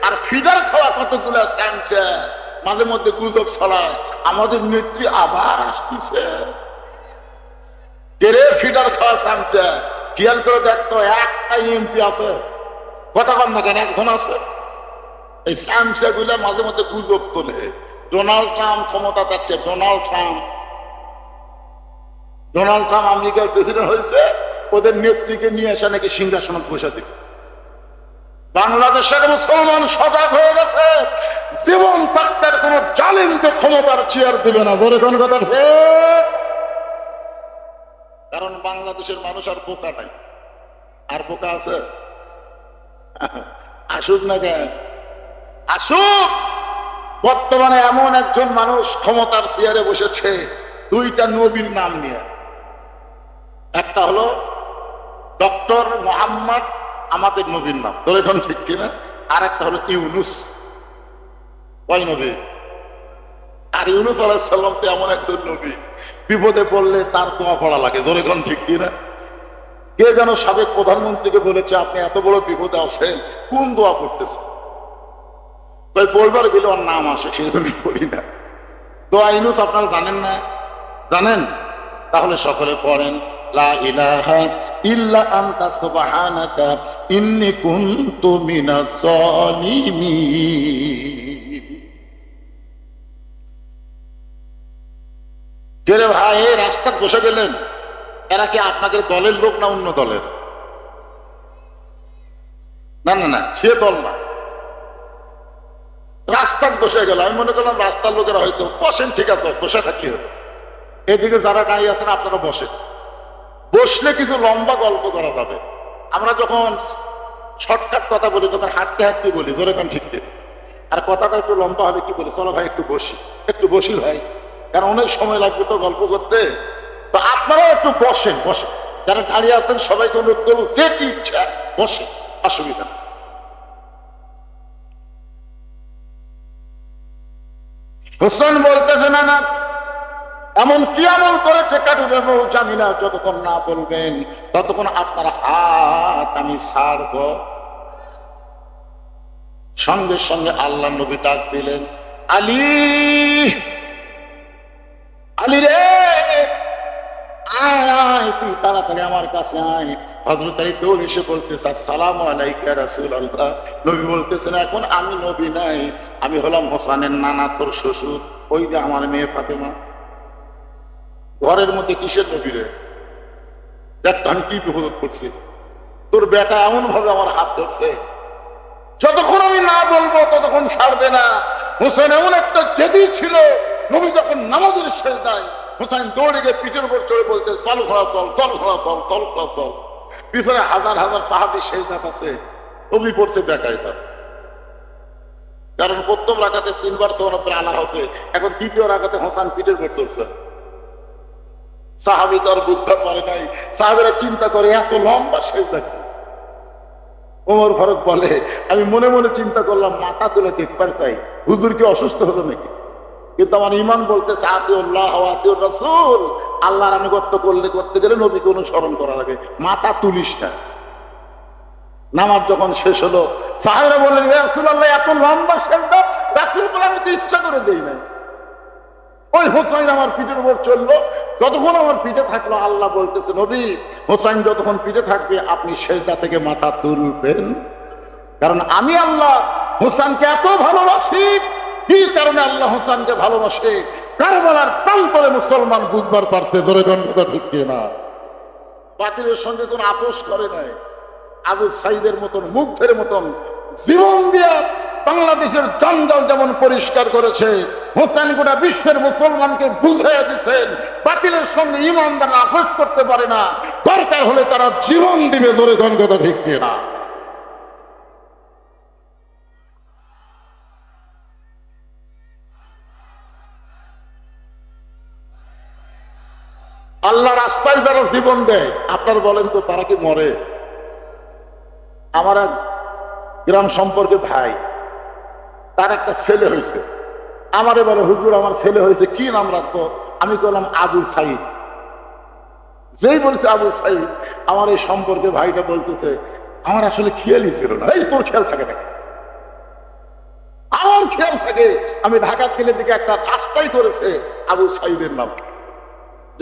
Speaker 1: আর ফিডার খাওয়া কতগুলো চামচা মাঝে মধ্যে গুজব ছড়ায় আমাদের নেত্রী আবার আসতেছে। কেরে ফিডার খাওয়া চামচা? খেয়াল করে দেখতো একটাই এমপি আছে, কথা কন না কেন? একজন আছে। এই চামচা গুলা মাঝে মধ্যে গুজব তোলে ডোনাল্ড ট্রাম্প ক্ষমতা যাচ্ছে। ডোনাল্ড ট্রাম্প আমেরিকার প্রেসিডেন্ট হয়েছে, ওদের নেত্রীকে নিয়ে এসে নাকি সিংহাসনে বসে দিবে। বাংলাদেশের মুসলমান সজাগ হয়ে গেছে, জীবন তার কোন জালিমকে ক্ষমতার চেয়ার দিবে না। বলে কোন কথা? কারণ বাংলাদেশের মানুষ আর বোকা নাই। আর বোকা আছে? আসুক না কেন, আসুক। বর্তমানে এমন একজন মানুষ ক্ষমতার চেয়ারে বসেছে 2টা নবীর নাম নিয়ে। একটা হলো ডক্টর মোহাম্মদ, আমাদের নবীর নাম, তোর এখন ঠিক কিনা? আর একটা হলো ইউনুস। কয় নবী? আর ইউনুস আলাইহিস সালাম তো এমন একজন নবী, বিপদে পড়লে তার দোয়া পড়া লাগে। জোরে কোন ঠিক কিনা? কে যেন সাবেক প্রধানমন্ত্রীকে বলেছে আপনি এত বড় বিপদে আছেন, কোন দোয়া পড়তেছে? তাই পড়বার গেলে ওর নাম আসে, সেই জন্য পড়ি না। দোয়া ইউনুস আপনারা জানেন না? জানেন? তাহলে সকলে পড়েন লা ইলাহা ইল্লা আনতা সুবহানাকা ইন্নী কুনতু মিনাজ জালিমিন। কে রে ভাই, এই রাস্তায় বসে গেলেন, এরা কি আপনাদের দলের লোক না অন্য দলের? না না না, সে দল না। রাস্তায় বসে গেল। আমি মনে করলাম রাস্তার লোকেরা হয়তো বসেন, ঠিক আছে বসে থাকি। এদিকে যারা দাঁড়িয়ে আছেন আপনারা বসেন, বসলে কিছু লম্বা গল্প করা যাবে। আমরা যখন শর্টকাট কথা বলি তখন হাঁটতে হাঁটতে বলি, ধরে কান ঠিক নেই। আর কথাটা একটু লম্বা হলে কি বলি, চলো ভাই একটু বসি, একটু বসি ভাই, কারণ অনেক সময় লাগবে তো গল্প করতে। তো আপনারাও একটু বসেন, বসেন, যারা দাঁড়িয়ে আছেন সবাইকে অনুরোধ করবো যেটি ইচ্ছা বসে, অসুবিধা নেই। হোসেন বলতেছে না না, এমন কি আমল করেছে কাটুবে বউ জামিলা, যতক্ষণ না বলবেন ততক্ষণ আপনার হাত আমি ছাড়ব। সঙ্গে সঙ্গে আল্লাহ নবী ডাক দিলেন, আলী, আলী রে আয় আয়, তুই তাড়াতাড়ি আমার কাছে আয়। হযরত আলী দৌড়ে এসে বলতেছে, আসসালামু আলাইকা ইয়া রাসূলুল্লাহ। নবী বলতেছেন, এখন আমি নবী নাই, আমি হলাম হোসেনের নানা, তোর শ্বশুর, ওই যে আমার মেয়ে ফাতেমা। ঘরের মধ্যে কিসের নবী রে? দেখ আমি কি বিপদ করছি, তোর বেটা এমন ভাবে আমার হাত ধরছে, যতক্ষণ আমি না বলবো ততক্ষণ ছাড়বে না। হোসেন এমন একটা জেদি ছিল, নবী যখন নামাজের সেজদায় হোসেন দৌড়ে গিয়ে পিঠের উপর চড়ে বলতে, চল ঘোড়া চল, চল ঘোড়া চল, চল ঘোড়া চল। পিছনে হাজার হাজার সাহাবী সেজদাত আছে, নবী পড়ছে বেকায়দা। কারণ প্রথম রাকাতে 3 বার সুবহানাল্লাহ আলা হচ্ছে, এখন দ্বিতীয় রাকাতে হোসেন পিঠের উপর চলছে। সাহাবী তো আর বুঝতে পারে নাই, সাহাবীরা চিন্তা করে এত লম্বা সেজদা কি। ওমর ফারুক বলে, আমি মনে মনে চিন্তা করলাম মাথা তুলে দেখবার চাই হুজুর কি অসুস্থ হলো নাকি, কিন্তু আমার ইমান বলতেছে আতিউল্লাহ ওয়া আতিউর রাসূল, আল্লাহর আনুগত্য করতে গেলে নবীকে অনুসরণ করা লাগে, মাথা তুলিস না। নামাজ যখন শেষ হলো সাহাবীরা বললেন, ইয়া রাসূলুল্লাহ এত লম্বা সেজদা, রাসূল বলে আমি তো ইচ্ছা করে দেই নাই, ওই হোসাইন আমার পিঠের উপর চললো, যতক্ষণ আমার পিঠে থাকলো আল্লাহ বলতেছে, নবী হোসাইন যতক্ষণ পিঠে থাকবে আপনি সেজদা থেকে মাথা তুলবেন, কারণ আমি আল্লাহ হোসেনকে এত ভালোবাসি। কি কারণে আল্লাহ হোসেনকে ভালোবাসে কারবালার প্রান্তরে মুসলমান বুঝবার পারছে, ধরে গণনা ঠিক না, বাতিলের সঙ্গে কোন আপোষ করে নাই। আবু সাইদের মতন মুগ্ধের মতন জীবন দিয়ে বাংলাদেশের জঞ্জাল যেমন পরিষ্কার করেছে, হোসেন গোটা বিশ্বের মুসলমানকে বুঝিয়ে দিচ্ছেন বাতিলের সঙ্গে ইমানদার আপোষ করতে পারে না, দরকার হলে তারা জীবন দিবে, ধরে গণনা ঠিক না। আল্লাহ রাস্তায় যারা জীবন দেয়, আপনার বলেন তো তারা কি মরে? আমার এক গ্রাম সম্পর্কে ভাই, তার একটা ছেলে হয়েছে, আমার এবারে হুজুর আমার ছেলে হয়েছে, কি নাম রাখবো? আমি বললাম আবু সাইদ। যেই বলছে আবু সাইদ, আমার এই সম্পর্কে ভাইটা বলতেছে, আমার আসলে খেয়ালই ছিল না। এই তোর খেয়াল থাকে নাকি? আমার খেয়াল থাকে, আমি ঢাকা থেকে দিকে একটা রাস্তাই করেছে আবু সাইদের নাম।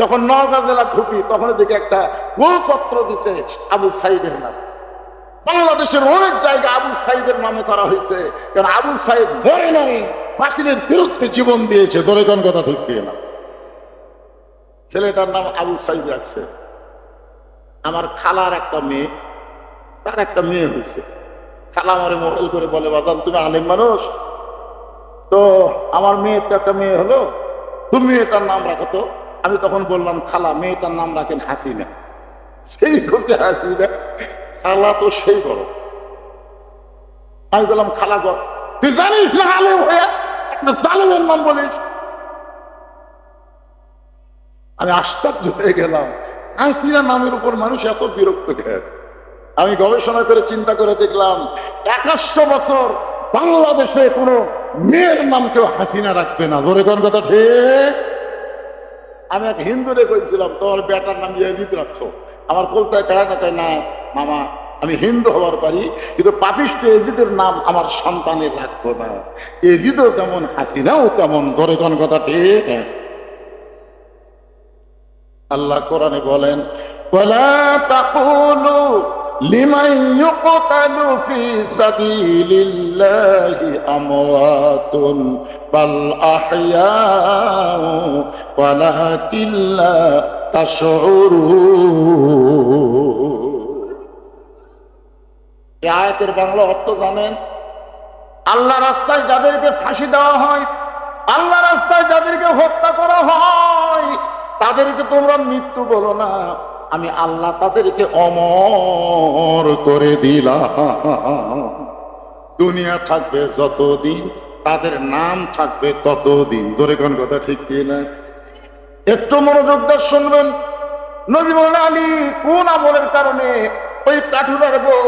Speaker 1: যখন নওগাঁ জেলা ঢুকি তখন দিকে একটা গোলচত্র দিছে আবু সাইদের নাম। বাংলাদেশের অনেক জায়গা আবু সাইদের নামে করা হয়েছে, কারণ আবু সাইদ মরে নাই, বাতিলের বিরুদ্ধে জীবন দিয়েছে, ধরে কোন কথা ঠিক দিয়ে না। ছেলেটার নাম আবু সাইদ রাখছে। আমার খালার একটা মেয়ে, তার একটা মেয়ে হয়েছে। খালা আমারে মোবাইল করে বলে, বাজান তুমি আলেম মানুষ তো, আমার মেয়ের তো একটা মেয়ে হলো, তুমি এটার নাম রাখো তো। আমি তখন বললাম, খালা মেয়েটার নাম রাখেন হাসিনা। সেই খুশি হাসিনা, খালা তো সেই বড়। আমি বললাম, খালা গর তুই জানিস না আলেম হয়ে একটা জালেমের নাম বলিস? আমি আশ্চর্য হয়ে গেলাম, হাসিনা নামের উপর মানুষ এত বিরক্ত কেন? আমি গবেষণা করে চিন্তা করে দেখলাম 2100 বছর বাংলাদেশে কোনো মেয়ের নাম কেউ হাসিনা রাখবে না, ধরে কোন কথা ঠিক। আমি এক হিন্দুরে কইছিলাম, তোমার বেটার নাম ইয়াজিদ রাখছো। আমার কলতায় কারা না কয়, না মামা আমি হিন্দু হওয়ার পারি, কিন্তু পাপিষ্ঠ এজিদের নাম আমার সন্তানের রাখবো না। এজিদও যেমন হাসিনাও তেমন, ধরে কোন কথা ঠিক। আল্লাহ কোরআনে বলেন, ওয়ালা তাকুলু লিমান ইউকতালু ফি সাবিলিল্লাহি আমওয়াতুন বাল আহইয়াউ ওয়ালাকিন লা তাশউরুন। এই আয়াতের বাংলা অর্থ জানেন? আল্লাহ রাস্তায় যাদেরকে ফাঁসি দেওয়া হয়, আল্লাহ রাস্তায় যাদেরকে হত্যা করা হয়, তাদেরকে তোমরা মৃত্যু বলো না, আমি আল্লাহ তাদেরকে অমর করে দিলাম। দুনিয়া থাকবে যতদিন, তাদের নাম থাকবে ততদিন। জোরে কোন কথা ঠিক কি না? একটু মনোযোগ দিয়ে শুনবেন। নবী বলেন, আলী কোন আমলের কারণে ওই কাঠুরার বউ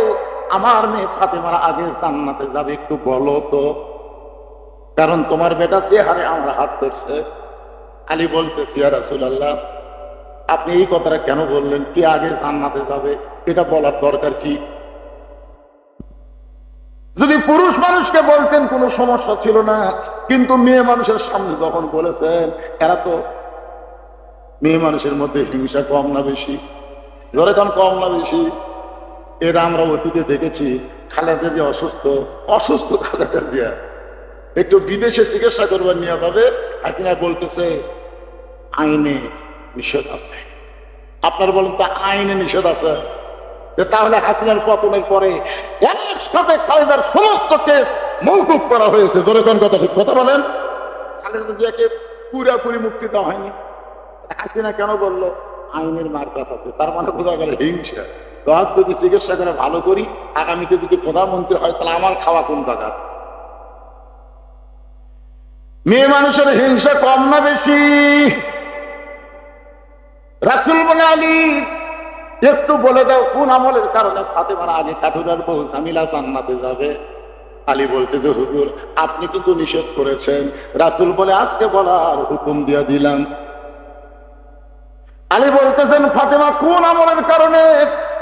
Speaker 1: আমার মেয়ে ফাতেমার আগে জান্নাতে যাবে একটু বলো তো, কারণ তোমার বেটা চেহারে আমার হাত ধরছে। আলী বলতেছি, ইয়া রাসূলুল্লাহ, আপনি এই কথাটা কেন বললেন? কি আগে জান্নাতে যাবে, এটা বলার দরকার কি? যদি পুরুষ মানুষকে বলতেন কোনো সমস্যা ছিল না, কিন্তু মেয়ে মানুষের সামনে যখন বলেছেন, এরা তো মেয়ে মানুষের মধ্যে হিংসা কম না বেশি? ধরে কম না বেশি? এরা আমরা অতীতে দেখেছি। খালেদা জিয়া অসুস্থ খালেদা জিয়া একটু বিদেশে চিকিৎসা করবার নিয়ে পাবে, হাসিনা বলতেছে আইনে নিষেধ আছে। আপনার বলেন তো আইনে নিষেধ আছে, তাহলে হাসিনার পতনের পরে একসাথে খালেদার সমস্ত কেস মওকুফ করা হয়েছে। ধরে কোন কথা ঠিক কথা বলেন? খালেদা জিয়াকে পুরাপুরি মুক্তি দেওয়া হয়নি। হাসিনা কেন বললো আইনের মার্কাত আছে? তার মানে বোঝা গেল হিংসা। তো আজ যদি চিকিৎসা করে ভালো করি, আগামীতে যদি প্রধানমন্ত্রী হয়, তাহলে আমার খাওয়া কোন টাকা? মেয়ে মানুষের হিংসা কম না বেশি? রাসূল বলে, আলী একটু বলে দাও কোন আমলের কারণে ফাতেমার আগে কাঠুরার বউ জামিলা জান্নাতে যাবে? আলী বলতে যে হুজুর, আপনি কিন্তু নিষেধ করেছেন। রাসূল বলে, আজকে বলার হুকুম দিয়ে দিলাম। আলী বলতেছেন, ফাতেমা কোন আমলের কারণে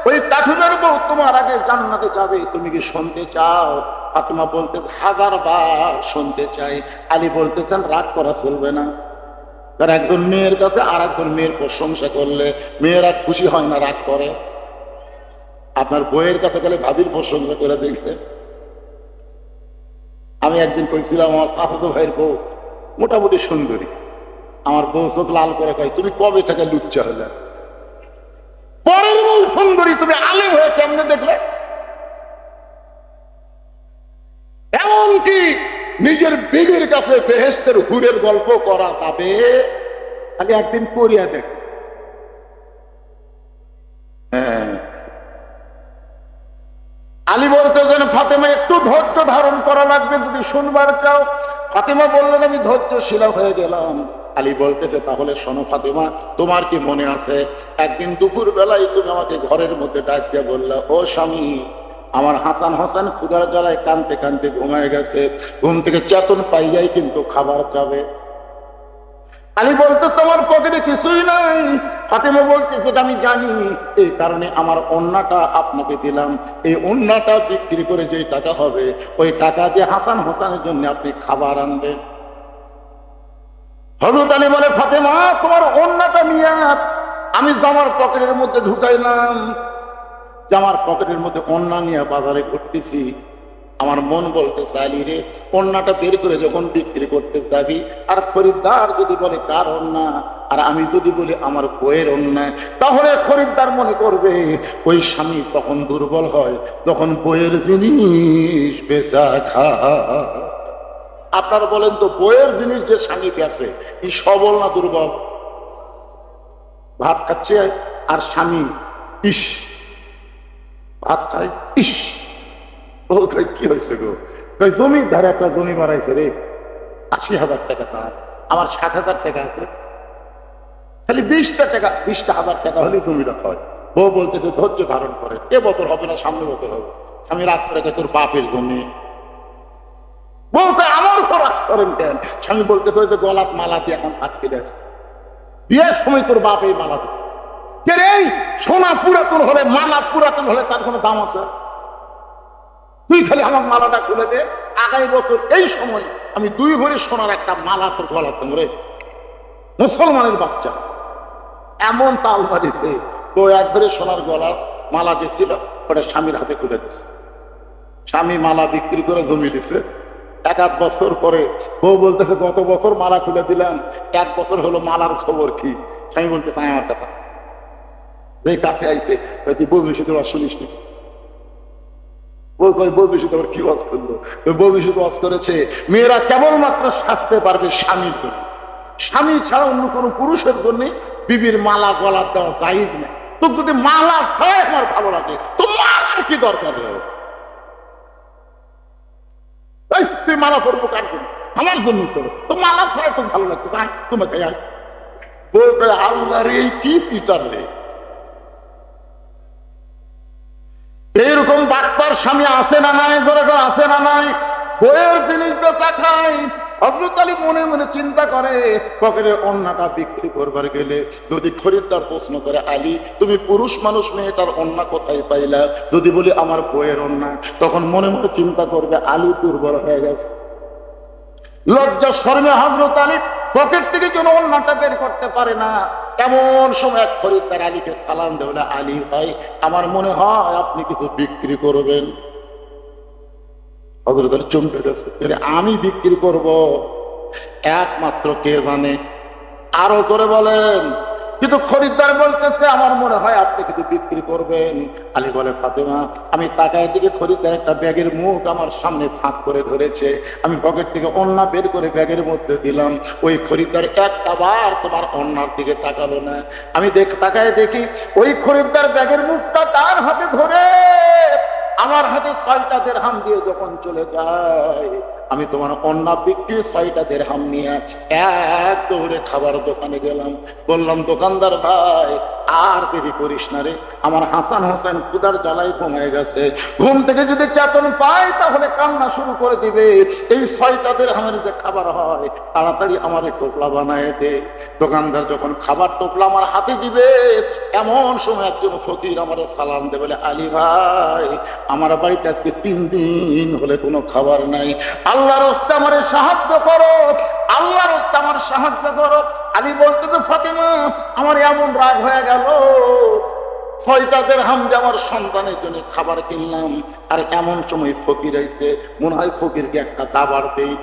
Speaker 1: ওই কাঠুরের বউ তোমার আগে জান্নাতে যাবে, তুমি কি শুনতে চাও? ফাতেমা বলতে 1000 বার শুনতে চাই। আলী বলতেছেন, রাগ করা চলবে না। কারণ একজন মেয়ের কাছে আর একজন মেয়ের প্রশংসা করলে মেয়েরা খুশি হয় না, রাগ করে। আপনার বইয়ের কাছে গেলে ভাবির প্রশংসা করে দেখবে। আমি একদিন কইছিলাম, আমার চাচাতো ভাইয়ের বউ মোটামুটি সুন্দরী। আমার বউ চোখ লাল করে কয়, তুমি কবে থেকে লুচ্চা হলে? পরের বউ সুন্দরী, তুমি আলেম হয়ে কেমনে দেখলে? এমনকি নিজের বিবির কাছে বেহেশতের হুরের গল্প করা যাবে, খালি একদিন করিয়া দেখ। হ্যাঁ, আলী বলতেছেন, ফাতেমা একটু ধৈর্য ধারণ করা লাগবে যদি শুনবার চাও। ফাতেমা বললেন, আমি ধৈর্যশীলা হয়ে গেলাম। আলী বলতেছে, তাহলে শোনো ফাতেমা, তোমার কি মনে আছে একদিন দুপুর বেলায় তুমি আমাকে ঘরের মধ্যে ডাক দিয়ে বললা, ও স্বামী, আমার হাসান ক্ষুধার জ্বালায় কানতে কানতে ঘুমায় গেছে, ঘুম থেকে চেতন পাইয়াই কিন্তু খাবার যাবে। আলী বলতেছে, আমার পকেটে কিছুই নাই। ফাতেমা বলতেছে, আমি জানি, এই কারণে আমার ওন্নাটা আপনাকে দিলাম। এই ওন্নাটা বিক্রি করে যে টাকা হবে, ওই টাকা দিয়ে হাসানের জন্য আপনি খাবার আনবেন। হযরত আলী বলে, ফাতেমা তোমার ওন্নাটা নিয়ে আমি জামার পকেটের মধ্যে ঢুকাইলাম। জামার পকেটের মধ্যে ওন্না নিয়ে বাজারে ঘুরতেছি। আমার মন বলতেছে, আলী রে, ওন্নাটা বের করে যখন বিক্রি করতে যাবি, আর খরিদ্দার যদি বলে কার ওন্না, আর আমি যদি বলি আমার বইয়ের ওন্না, তাহলে খরিদ্দার মনে করবে ওই স্বামী তখন দুর্বল হয় যখন বইয়ের জিনিস বেচা খায়। আপনারা বলেন তো, বইয়ের জিনিস যে স্বামী বেচে, এই সবল না দুর্বল? ভাত খাচ্ছে আর স্বামী ইস ভাত খায়, ইস কি হয়েছে গো? জমিদার একটা জমি বাড়াইছে রে, 80,000 টাকা তার, আমার 60,000 টাকা আছে, খালি 20,000 টাকা হলে জমিটা হয়। বউ বলতেছে, ধৈর্য ধারণ করে, এবছর হবে না, সামনে বছর হবে। আমি রাগ করে, তোর বাপের জমি। বলতে আমার উপর রাগ করেন কেন? স্বামী বলতেছে, ওই তো গলাত মালা দিয়ে এখন হাত কেটে বিয়ের সময় তোর বাপ এই মালা দিচ্ছে। এই সোনা পুরাতন হলে, মালা পুরাতন হলে তার কোনো দাম আছে? তুই খালি আমার মালাটা খুলে দে, আগামী বছর এই সময় আমি 2 ভরি সোনার একটা মালা তোর গলা তোমরে। মুসলমানের বাচ্চা এমন তাল মারিছে, তো 1 ভরি সোনার গলার মালা যে ছিল ওটা স্বামীর হাতে খুলে দিছে। স্বামী মালা বিক্রি করে জমি দিছে। 1-8 বছর পরে বউ বলতেছে, গত বছর মালা খুলে দিলাম, 1 বছর হলো, মালার খবর কি? স্বামী বলতেছে, আমার কথা কাছে আইছে, তুই বলবি শুধু শুনিস নি। বলবি তোমার কি ওয়াজ করলো? বলবি শুধু ওয়াজ করেছে মেয়েরা কেবলমাত্র সাজতে পারবে স্বামীর জন্য, স্বামী ছাড়া অন্য কোনো পুরুষের জন্য বিবির মালা গলা দেওয়া জায়েজ না। তো যদি মালা ছাড়াই আমার ভালো লাগে তো মালার কি দরকার? তুই মালা করবো কার জন্য? আমার জন্য করো। তো মালা ছাড়া তো ভালো লাগছে, তোমাকে বলবে আল্লাহর এই কি সিটার রে। এইরকম বাটপার স্বামী আছে না নাই? যেরকম আছে না নাই? বইয়ের জিনিস বেচা খাই। হযরত আলী মনে মনে চিন্তা করে, পকেটের ওন্নাটা বিক্রি করবার গেলে যদি খরিদ্দার প্রশ্ন করে, আলী তুমি পুরুষ মানুষ, মেয়েটার ওন্না কোথায় পাইলা? যদি বলি আমার বইয়ের ওন্না, তখন মনে মনে চিন্তা করবে আলী দুর্বল হয়ে গেছে। লজ্জা শরমে হযরত আলী পকেট থেকে যেন ওন্নাটা বের করতে পারে না। এমন সময় এক খরিদ্দার আলীকে সালাম দেবে, আলী ভাই আমার মনে হয় আপনি কিছু বিক্রি করবেন। হযরত আলী চমকে গেছে, আমি বিক্রি করব? একমাত্র কে জানে? আরো জোরে বলেন। কিন্তু খরিদ্দার বলতেছে আমার মনে হয় আপনি কিছু বিক্রি করবেন। আলী বলে, ফাতেমা আমি তাকায় দিকে খরিদ্দার একটা ব্যাগের মুখ আমার সামনে ফাঁক করে ধরেছে, আমি পকেট থেকে ওন্না বের করে ব্যাগের মধ্যে দিলাম। ওই খরিদ্দার একটা বার তোমার ওন্নার দিকে তাকালো না। আমি তাকায় দেখি ওই খরিদ্দার ব্যাগের মুখটা তার হাতে ধরে আমার হাতে 6টা দিরহাম দিয়ে যখন চলে যায়, আমি তোমার ওন্না বিক্রি 6টা দিরহাম নিয়ে এক দৌড়ে খাবার দোকানে গেলাম। বললাম, দোকানদার ভাই আর দেরি করিস না রে, আমার হাসান হোসেন ক্ষুধার জ্বালায় ঘুমিয়ে গেছে, ঘুম থেকে যদি চেতন পায় তাহলে কান্না শুরু করে দিবে। এই 6টা দিরহামের যে খাবার হয় তাড়াতাড়ি আমার টোপলা বানায় দে। দোকানদার যখন খাবার টোপলা আমার হাতে দিবে, এমন সময় একজন ফকির আমার সালাম দেবে, বলে, আলী ভাই আমার বাড়িতে আজকে 3 দিন হলে কোনো খাবার নাই, আল্লাহর রাস্তায় আমার সাহায্য করো, আল্লাহর রাস্তায় আমার সাহায্য করো। আলী বলতে তো, ফাতেমা আমার এমন রাগ হয়ে গেল, 6টা দিরহাম দিয়ে আমার সন্তানের জন্য খাবার কিনলাম, আর এমন সময় ফকির আইছে, মনে হয় ফকিরকে একটা দাবার দেই।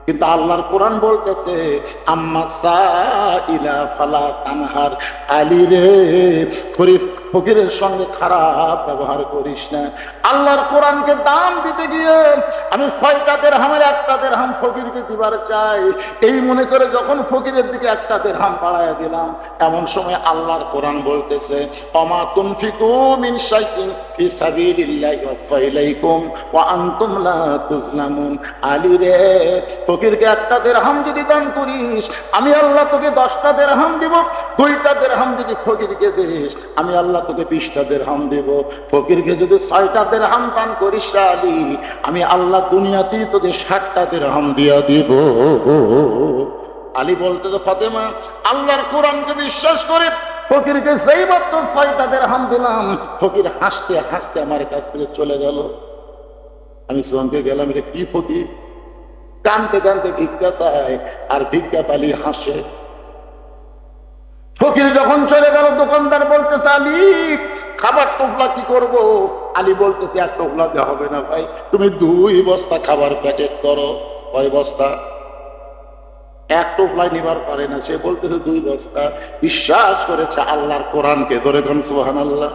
Speaker 1: কিন্তু আল্লাহর কোরআন বলতেছে, আম্মা সাইলা ফালা তানহার, আলী রে ফকিরের সঙ্গে খারাপ ব্যবহার করিস না। আল্লাহর কোরআনকে দাম দিতে গিয়ে আমি 6টা দিরহামের একটা দিরহাম ফকিরকে দিবার চাই, এই মনে করে যখন ফকিরের দিকে একটা দিরহাম বাড়ায় দিলাম, এমন সময় আল্লাহর কোরআন বলতেছে, ওমা তুনফিকু মিন শাইইন ফি সাবিলিল্লাহি ওয়াফা ইলাইকুম ওয়া আনতুম লা তুজলামুন। আলী রে ফকিরকে একটা দিরহাম যদি দান করিস, আমি আল্লাহ তোকে 10টা দিরহাম দিব। 2টা দিরহাম যদি ফকিরকে দিস, আমি আল্লাহ তোকে 20টা দিরহাম দেব। ফকিরকে যদি 6টা দিরহাম দান করিস আলী, আমি আল্লাহ দুনিয়াতেই তোকে 60টা দিরহাম দিয়া দিব। আলী বলতে তো, ফাতেমা আল্লাহর কোরআনকে বিশ্বাস করে ফকিরকে সেই মাত্র 6টা দিরহাম দিলাম, ফকির হাসতে হাসতে আমার কাছ থেকে চলে গেল। আমি সঙ্গে গেলাম, এটা কি ফকির? কানতে কানতে ভিক্ষা চায়, আর ভিক্ষা পালি হাসে। ফকির যখন চলে গেল, দোকানদার বলতেছে, আলী খাবার টোপলা কি করব? আলী বলতেছে, এক টোপলা দেওয়া হবে না ভাই, তুমি 2 বস্তা খাবার প্যাকেট করো। কয় বস্তা? এক টোপলায় নিবার পারে না, সে বলতেছে 2 বস্তা। বিশ্বাস করেছে আল্লাহর কোরআনকে, ধরে কোন সুবহানাল্লাহ।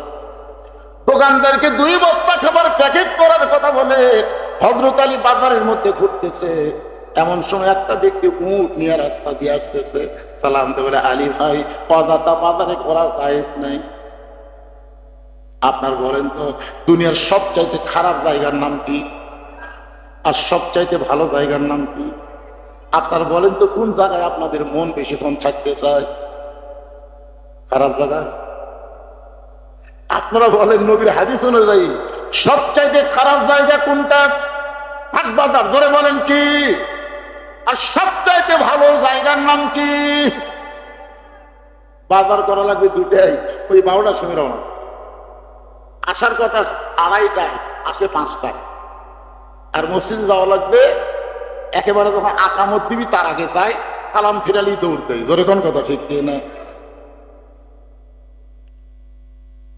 Speaker 1: দোকানদারকে 2 বস্তা খাবার প্যাকেট করার কথা বলে হযরত আলী বাজারের মধ্যে ঘুরতেছে। এমন সময় একটা ব্যক্তি উট নিয়ে রাস্তা দিয়ে আসতেছে, সালাম দেবে, বলে, আলী ভাই পদাতা বাজারে করা জায়েজ নাই। আপনার বলেন তো, দুনিয়ার সবচাইতে খারাপ জায়গার নাম কি, আর সবচাইতে ভালো জায়গার নাম কি? আপনার বলেন তো, কোন জায়গায় আপনাদের মন বেশিক্ষণ থাকতে চায়? খারাপ জায়গায়? আপনারা বলেন, নবীর হাদিস অনুযায়ী সবচাইতে খারাপ জায়গা কোনটা? হাট বাজার। ধরে বলেন কি? আর সবচাইতে ভালো জায়গার নাম কি? বাজার করা লাগবে 2টায়, ওই 12টার সময় রওনা, আসার কথা 2:30টায়, আসবে 5টায়। আর মসজিদে যাওয়া লাগবে একেবারে যখন আকামত দিবি তার আগে চাই, সালাম ফিরালি দৌড় দেয়। ধরে কোন কথা ঠিক কি না?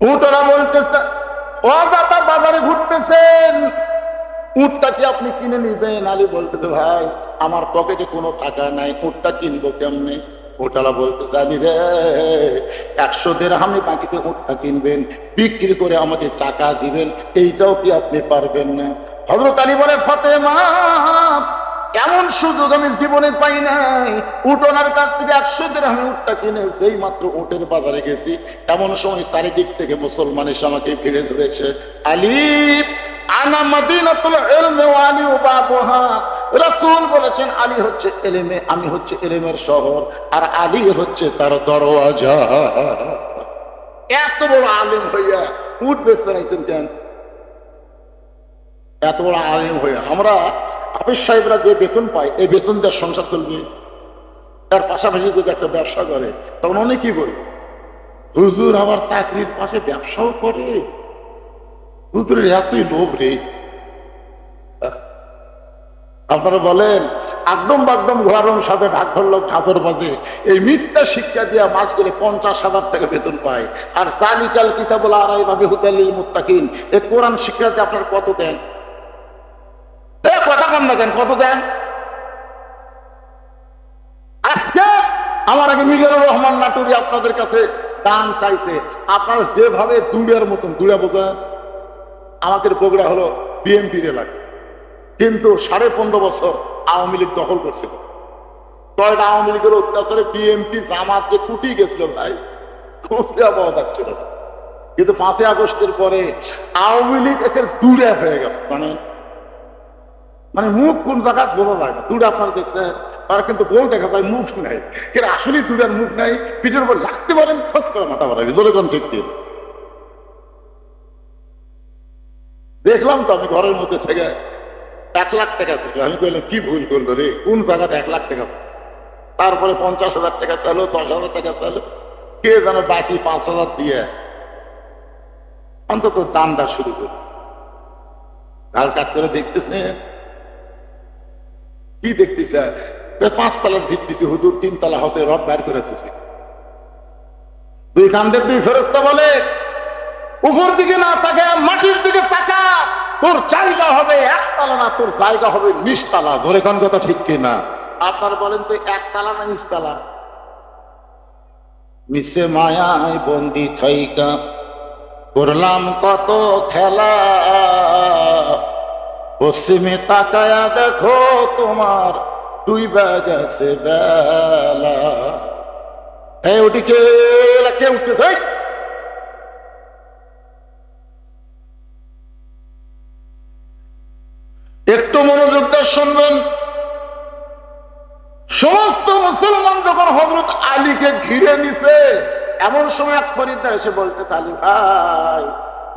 Speaker 1: উটরা বলতেছে, ও দাদা বাজারে ঘুরতেছেন, উটটা কি আপনি কিনে নিবেন? আলী বলতেছে, ভাই আমার পকেটে কোনো টাকা নাই, উটটা কিনবো কেমনে? ওটালা বলতে জানি রে 100 দিরহামে বাকিতে উটটা কিনবেন, বিক্রি করে আমাকে টাকা দিবেন, এইটাও কি আপনি পারবেন না? হযরত আলী বলে ফাতেমা এমন সুযোগ আমি জীবনে পাই নাই। উট ওনার কাছ থেকে 100 দিরহামে উটটা কিনে সেই মাত্র উটের বাজারে গেছি, এমন সময় চারিদিক থেকে মুসলমান এসে আমাকে ঘিরে ধরেছে। আলী আনা মদিনাতুল ইলমি ওয়া আলী বাবুহা। রাসূল বলেছেন আলী হচ্ছে ইলমে, আমি হচ্ছে ইলমের শহর, আর আলী হচ্ছে তার দরওয়াজা। এত বড় আলেম হইয়া উট বেচতে নাইছেন কেন? এত বড় আলেম হইয়া আমরা হাফেজ সাহেবরা যে বেতন পায়, এই বেতন দিয়ে সংসার চলবে? তার পাশাপাশি যদি একটা ব্যবসা করে, তখন অনেকেই বলবে হুজুর আমার চাকরির পাশে ব্যবসাও করে, হুজুরের এতই লোভ রে। আপনারা বলেন একদম বাকদম ঘোরার সাথে ঢাক লোক ঠাকুর বাজে, এই মিথ্যা শিক্ষা দিয়া মাস করে 50,000 টাকা বেতন পায়। আর জালিকাল কিতাবুল আরাই ভাবে হুদালিল মুত্তাকিন, এই কোরআন শিক্ষাতে আপনার কত দেন? কথা কম না কেন, কত দেন? আজকে আমার আগে মিজানুর রহমান নাটুরি আপনাদের কাছে দান চাইছে, আপনারা যেভাবে দুড়ার মতন দুড়া বোঝান। আমাদের বগুড়া হলো বিএনপির এলাকা, কিন্তু 15.5 বছর আওয়ামী লীগ দখল করছিল। কয়টা আওয়ামী লীগের অত্যাচারে বিএনপি জামাত যে কুটি গেছিল ভাই, খুঁজে পাওয়া যাচ্ছিল না। কিন্তু 5ই আগস্টের পরে আওয়ামী লীগ একটা দুড়া হয়ে গেছে, মানে মুখ কোন জায়গা বোঝা যায় না। দুড়া আপনারা দেখছেন, তারা কিন্তু বল দেখা যায় মুখ নাই, কিন্তু আসলে দুড়ার মুখ নাই, পিঠের উপর লাগতে পারেন, খোঁজ করে মাথা মারাবি ধরে কোন ঠিক। দেখলাম তো আমি ঘরের মধ্যে থেকে 1 লাখ টাকা ছিল, আমি বললাম কি ভুল করলো রে, কোন জায়গাতে 1 লাখ টাকা? তারপরে 50,000 টাকা চালো, 10,000 টাকা চালো, কে যেন বাকি 5,000 দিয়ে অন্তত দানটা শুরু করি। কাল কাজ করে দেখতেছে কি দেখতেছে, 5 তলার ভিত্তিছে হুজুর, 3 তলা হসে রড বাইর করে দিচ্ছে। 2 কান্দের 2 ফেরেশতা বলে উপর দিকে না তাকা, মাটির দিকে তাকা, তোর জায়গা হবে 1 তলা না, তোর জায়গা হবে 20 তলা। ধরে কোন কথা ঠিক কিনা? আপনার বলেন তো 1 তলা না 20 তলা? মিশে মায়ায় বন্দি থাইকা করলাম কত খেলা, পশ্চিমে তাকায়া দেখো তোমার ডুইবা গেছে বেলা। এই ওটিকে কে উঠতেছে? একটু মনোযোগ দিয়ে শুনবেন। সমস্ত মুসলমান যখন হযরত আলীকে ঘিরে নিছে, এমন সময় এক খরিদ্দার এসে বলতে, আলী ভাই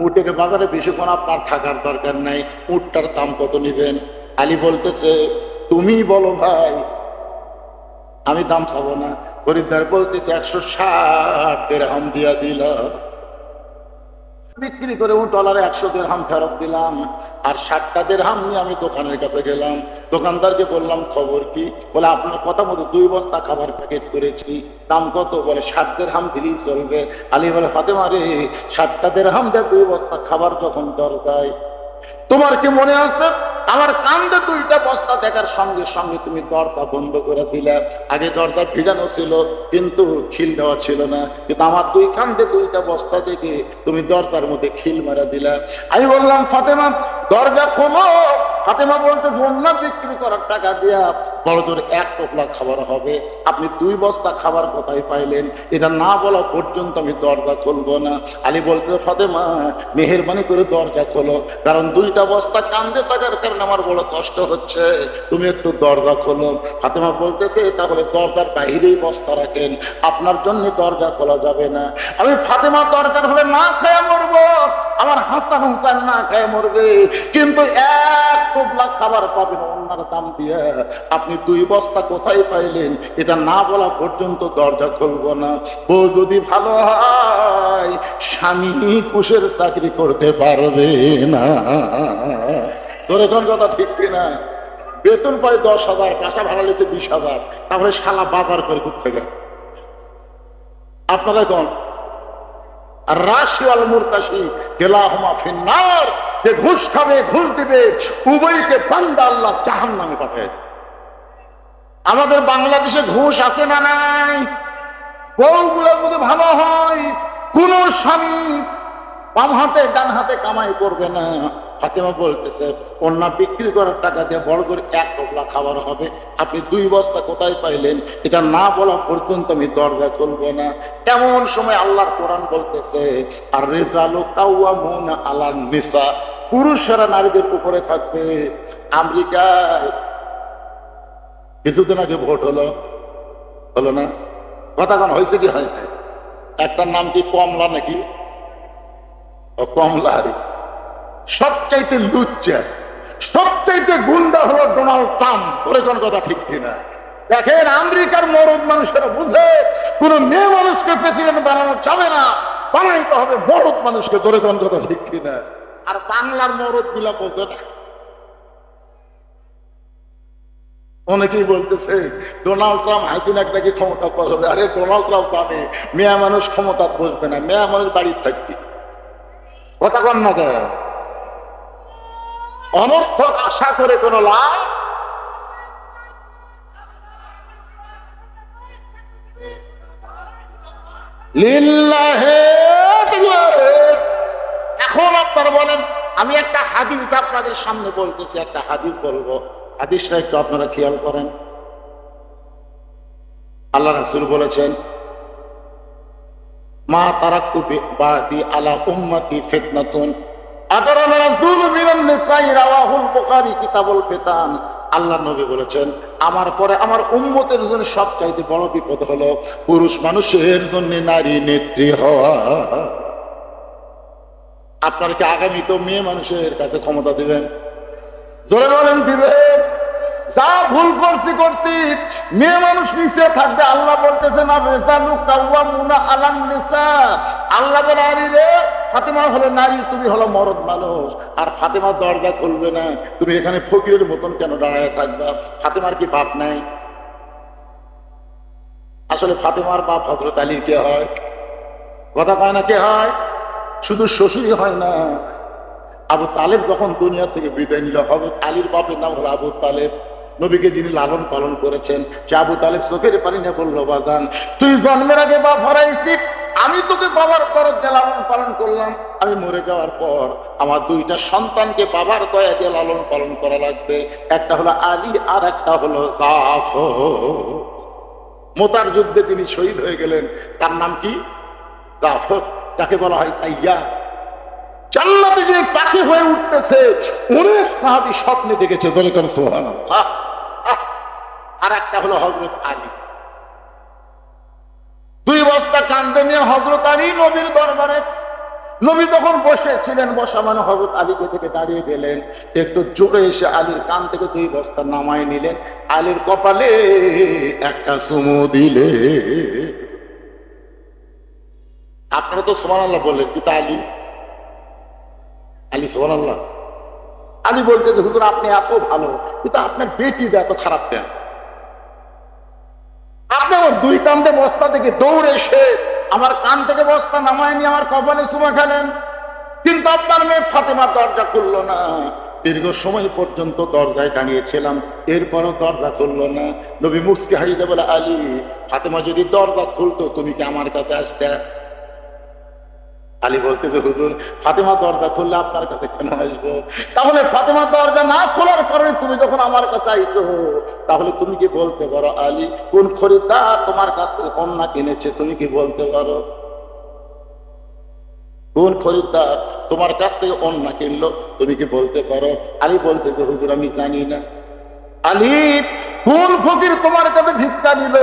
Speaker 1: উটের বাজারে বেশিক্ষণ আপনার থাকার দরকার নাই, উটটার দাম কত নিবেন? আলী বলতেছে তুমি বলো ভাই, আমি দাম চাবো না। খরিদ্দার বলতেছে 160 দিরহাম দিয়া দিলাম। বিক্রি করে $1 100 দিরহাম ফেরত দিলাম, আর 60টা দিরহাম নিয়ে আমি দোকানের কাছে গেলাম। দোকানদারকে বললাম খবর কি? বলে আপনার কথা মতো 2 বস্তা খাবার প্যাকেট করেছি, দাম কত? বলে 60 দিরহাম দিলেই চলবে। আলী বলে ফাতেমা রে, 60টা দিরহাম দিয়ে 2 বস্তা খাবার যখন দরকার, তোমার কি মনে আছে আমার কান্দে 2টা বস্তা দেখার সঙ্গে সঙ্গে তুমি দরজা বন্ধ করে দিলে? আগে দরজা ভিজানো ছিল কিন্তু খিল দেওয়া ছিল না, কিন্তু আমার 2 কান্দে 2টা বস্তা দেখে তুমি দরজার মধ্যে খিল মারা দিলা। আমি বললাম ফাতেমা দরজা খোলো। ফাতেমা বলতে অন্য বিক্রি করার টাকা দিয়া বড় জোর 1 টোপলা খাবার হবে, আপনি 2 বস্তা খাবার কোথায় পাইলেন? এটা না বলা পর্যন্ত আমি দরজা খুলবো না। আলী বলতে ফাতেমা মেহেরবানি করে দরজা খোলো, কারণ 2টা বস্তা কান্দে থাকার কারণে আমার বড় কষ্ট হচ্ছে, তুমি একটু দরজা খোলো। ফাতেমা বলতেছে তাহলে দরজার বাহিরেই বস্তা রাখেন, আপনার জন্য দরজা খোলা যাবে না। আমি ফাতেমা দরকার হলে না খেয়ে মরবো, আমার হাসান হুসাইন না খেয়ে মরবে, কিন্তু 1 টোপলা খাবার পাবেন অন্যার দাম দিয়ে। আপনি 2 বস্তা কোথায় পাইলেন? এটা না বলা পর্যন্ত দরজা খুলবো না। ও যদি ভালো হয় স্বামী খুশের চাকরি করতে পারবে না। তোর এখন কথা ঠিক কিনা? বেতন পায় 10,000, বাসা ভাড়া লেছে 20,000, তাহলে শালা বাজার করে ঘুরতে গেল। আপনারা কোন আর রাশি আল মুরতাশি গেলাহুমা ফিন্নার, যে ঘুষ খাবে ঘুষ দিবে উভয়কে বান্দা আল্লাহ জাহান্নামে পাঠায়। আমাদের বাংলাদেশে ঘুষ আছে না নাই? বউগুলো যদি ভালো হয়, কোন স্বামী বাম হাতে ডান হাতে কামাই করবে না। ফাতেমা বলতেছে কন্যা বিক্রি করার টাকা দিয়ে বড় করে 1 টোপলা খাবার হবে, আপনি 2 বস্তা কোথায় পাইলেন? এটা না বলা পর্যন্ত আমি দরজা খুলবো না। এমন সময় আল্লাহর কোরআন বলতেছে আর রিজালু কাওয়ামুনা আলান নিসা, পুরুষরা নারীদের উপরে থাকবে। আমেরিকায় কিছুদিন আগে ভোট হলো না? কথা কোন হয়েছে কি হয়? একটার নাম কি কমলা নাকি? কমলা হ্যারিস। সবচাইতে লুচ্চা, সবচাইতে গুন্ডা হলো ডোনাল্ড ট্রাম্প। ওরে কোন কথা ঠিক কিনা? দেখেন আমেরিকার মরদ মানুষেরা বুঝে কোন মেয়ে মানুষকে প্রেসিডেন্ট বানানো যাবে না, বানাইতে হবে মরদ মানুষকে। তোরে কোন কথা ঠিক কিনা? আর বাংলার মরদ গুলা বলতে না। অনেকেই বলতেছে ডোনাল্ড ট্রাম্প হাসিনাকে নাকি ক্ষমতা বসাবে। আরে ডোনাল্ড ট্রাম্প জানে মেয়া মানুষ ক্ষমতা বসবে না, মেয়া মানুষ বাড়ির থাকবে। কথা কন না কেন? অনর্থক আশা করে কোন লাভ। এখন আপনারা বলেন, আমি একটা হাদিস আপনাদের সামনে বলতেছি, একটা হাদিস বলবো, হাদিসটা একটু আপনারা খেয়াল করেন। আল্লাহ রাসূল বলেছেন মা তারাক্তু বাদি আলা উম্মতি ফিতনাতুন আদারানা রাসূল মিনান নিসাই রাওয়াহুল বুখারী কিতাবুল ফিতান। আল্লাহ নবী বলেছেন আমার পরে আমার উম্মতের জন্য সবচাইতে বড় বিপদ হলো পুরুষ মানুষের জন্য নারী নেত্রী হওয়া। আপনারা কি আগামী তো মেয়ে মানুষের কাছে ক্ষমতা দিবেন? জোরে বলেন দিবেন? যা ভুল করছি মেয়ে মানুষ নিচে থাকবে। আল্লাহ বলতেছেন আল্লাহ বলে আলী রে, ফাতেমা হলো নারী, তুমি হলো মরদ মানুষ। আর ফাতেমা দরজা খুলবে না, তুমি এখানে ফকিরের মতন কেন দাঁড়ায় থাকবা? ফাতেমার কি বাপ নাই? আসলে ফাতেমার বাপ হযরত আলীর কে হয়? কথা কয় না কে হয়? শুধু শ্বশুরই হয় না। আবু তালেব যখন দুনিয়া থেকে বিদায় নিল, হযরত আলীর বাপের নাম হলো আবু তালেব। নবীকে যিনি লালন পালন করেছেন, সে আবু তালেব চোখের পানি নিয়ে বলল বাজান তুই জন্মের আগে বাপ হারাইছি, আমি তোকে বাবার দরদ দিয়ে লালন পালন করলাম। আমি মরে যাওয়ার পর আমার 2টা সন্তানকে বাবার দয়া দিয়ে লালন পালন করা লাগবে। একটা হলো আলী আর একটা হলো জাফর। মোতার যুদ্ধে তিনি শহীদ হয়ে গেলেন। তার নাম কি? জাফর। তাকে বলা হয় তাইয়া। জান্নাতে যে পাখি হয়ে উঠতেছে অনেক সাহাবী স্বপ্নে দেখেছে। দরকার সুবহানাল্লাহ। আর একটা হলো হযরত আলী। 2 বস্তা কান্দে নিয়ে হযরত আলী নবীর দরবারে। নবী তখন বসেছিলেন, বসা মানে হযরত আলীকে থেকে দাঁড়িয়ে গেলেন, একটু জোরে এসে আলীর কান থেকে 2 বস্তা নামায় নিলেন, আলীর কপালে একটা চুমু দিলে। আপনারা তো সুবহানাল্লাহ বললেন, কিন্তু আলী সুবহানাল্লাহ। আলী বলতে যে হুজুর আপনি এত ভালো, কিন্তু আপনার বেটিটা এত খারাপ কেন? আপনি আমার 2 কান্দে বস্তা থেকে দৌড়ে এসে আমার কান থেকে বস্তা নামায় নিয়ে আমার কপালে চুমা খেলেন, কিন্তু আপনার মেয়ে ফাতেমা দরজা খুললো না। দীর্ঘ সময় পর্যন্ত দরজায় টানিয়েছিলাম, এরপরও দরজা খুললো না। নবী মুসকে হাসিতে বলে আলী, ফাতেমা যদি দরজা খুলতো তুমি কি আমার কাছে আসতে? আলী বলতেছে হুজুর ফাতেমা দরজা খুললে আপনার কাছে কেন আসবো? তাহলে ফাতেমা দরজা না খোলার কারণে তুমি যখন আমার কাছে আইছো, তাহলে তুমি কি বলতে পারো আলী কোন খরিদ্দার তোমার কাছ থেকে কন্যা কিনেছে? তুমি কি বলতে পারো কোন খরিদ্দার তোমার কাছ থেকে কন্যা কিনলো? তুমি কি বলতে পারো? আলী বলতেছে হুজুর আমি জানি না। আলী কোন ফকির তোমার কাছে ভিক্ষা নিল?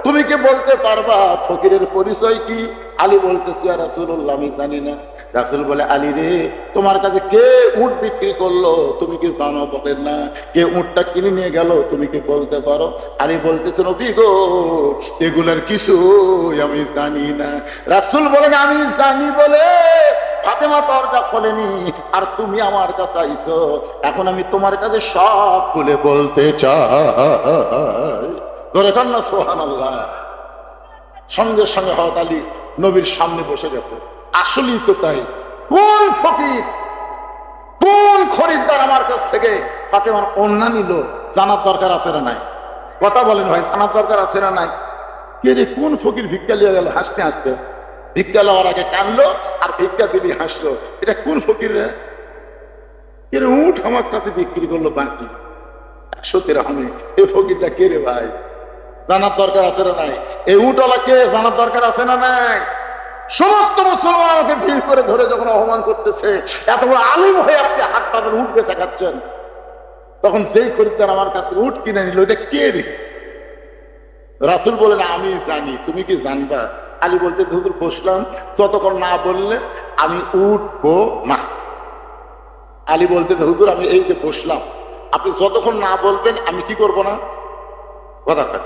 Speaker 1: তুমি কি বলতে পারবা ফকিরের পরিচয় কি? আলী বলতেছি ইয়া রাসূলুল্লাহ আমি জানি না। রাসূল বলে আলী রে, তোমার কাছে কে উট বিক্রি করলো তুমি কি জানো? বলেন না। কে উটটা কিনে নিয়ে গেল তুমি কি বলতে পারো? আলী বলতেছে নবী গো এগুলার কিছু আমি জানি না। রাসূল বলেন আমি জানি বলে ফাতেমা দরজা খোলেনি, আর তুমি আমার কাছে আইছো, এখন আমি তোমার কাছে সব খুলে বলতে চাই। ধরে কন্যা সুবহানাল্লাহ। সঙ্গে সঙ্গে হযরত আলী নবীর সামনে বসে গেছে। আসলেই তো তাই। কোন ফকির কোন খরিদ্দার আমার কাছ থেকে ফাতেমার কন্যা নিল জানার দরকার আছে না নাই? কথা বলেন ভাই, জানার দরকার আছে না নাই? কে রে, কোন ফকির ভিক্ষা লিয়ে গেল হাসতে হাসতে? ভিক্ষা লওয়ার আগে কানলো আর ভিক্ষা দিলি হাসলো। এটা কোন ফকির রে? কে রে, উঠ আমার কাছে বিক্রি করলো বাকি 100 দিরহামে। এই ফকিরটা কে রে ভাই? জানার দরকার আছে না নাই? এই উটওয়ালা কে, জানার দরকার আছে না নাই? সমস্ত মুসলমান আমাকে ভিড় করে ধরে যখন অপমান করতেছে, এত বড় আলিম হয়ে আপনি হাত পাবেন উঠ বেচা খাচ্ছেন, তখন যেই খরিদ্দার আমার কাছ থেকে উঠ কিনে নিল, এটা কে রে? রাসূল বলেন আমি জানি, তুমি কি জানবা? আলী বলতে হুজুর বসলাম, যতক্ষণ না বললেন আমি উঠবো না। আলী বলতে হুজুর আমি এই যে বসলাম, আপনি যতক্ষণ না বলবেন আমি কি করব না? কথা বলেন।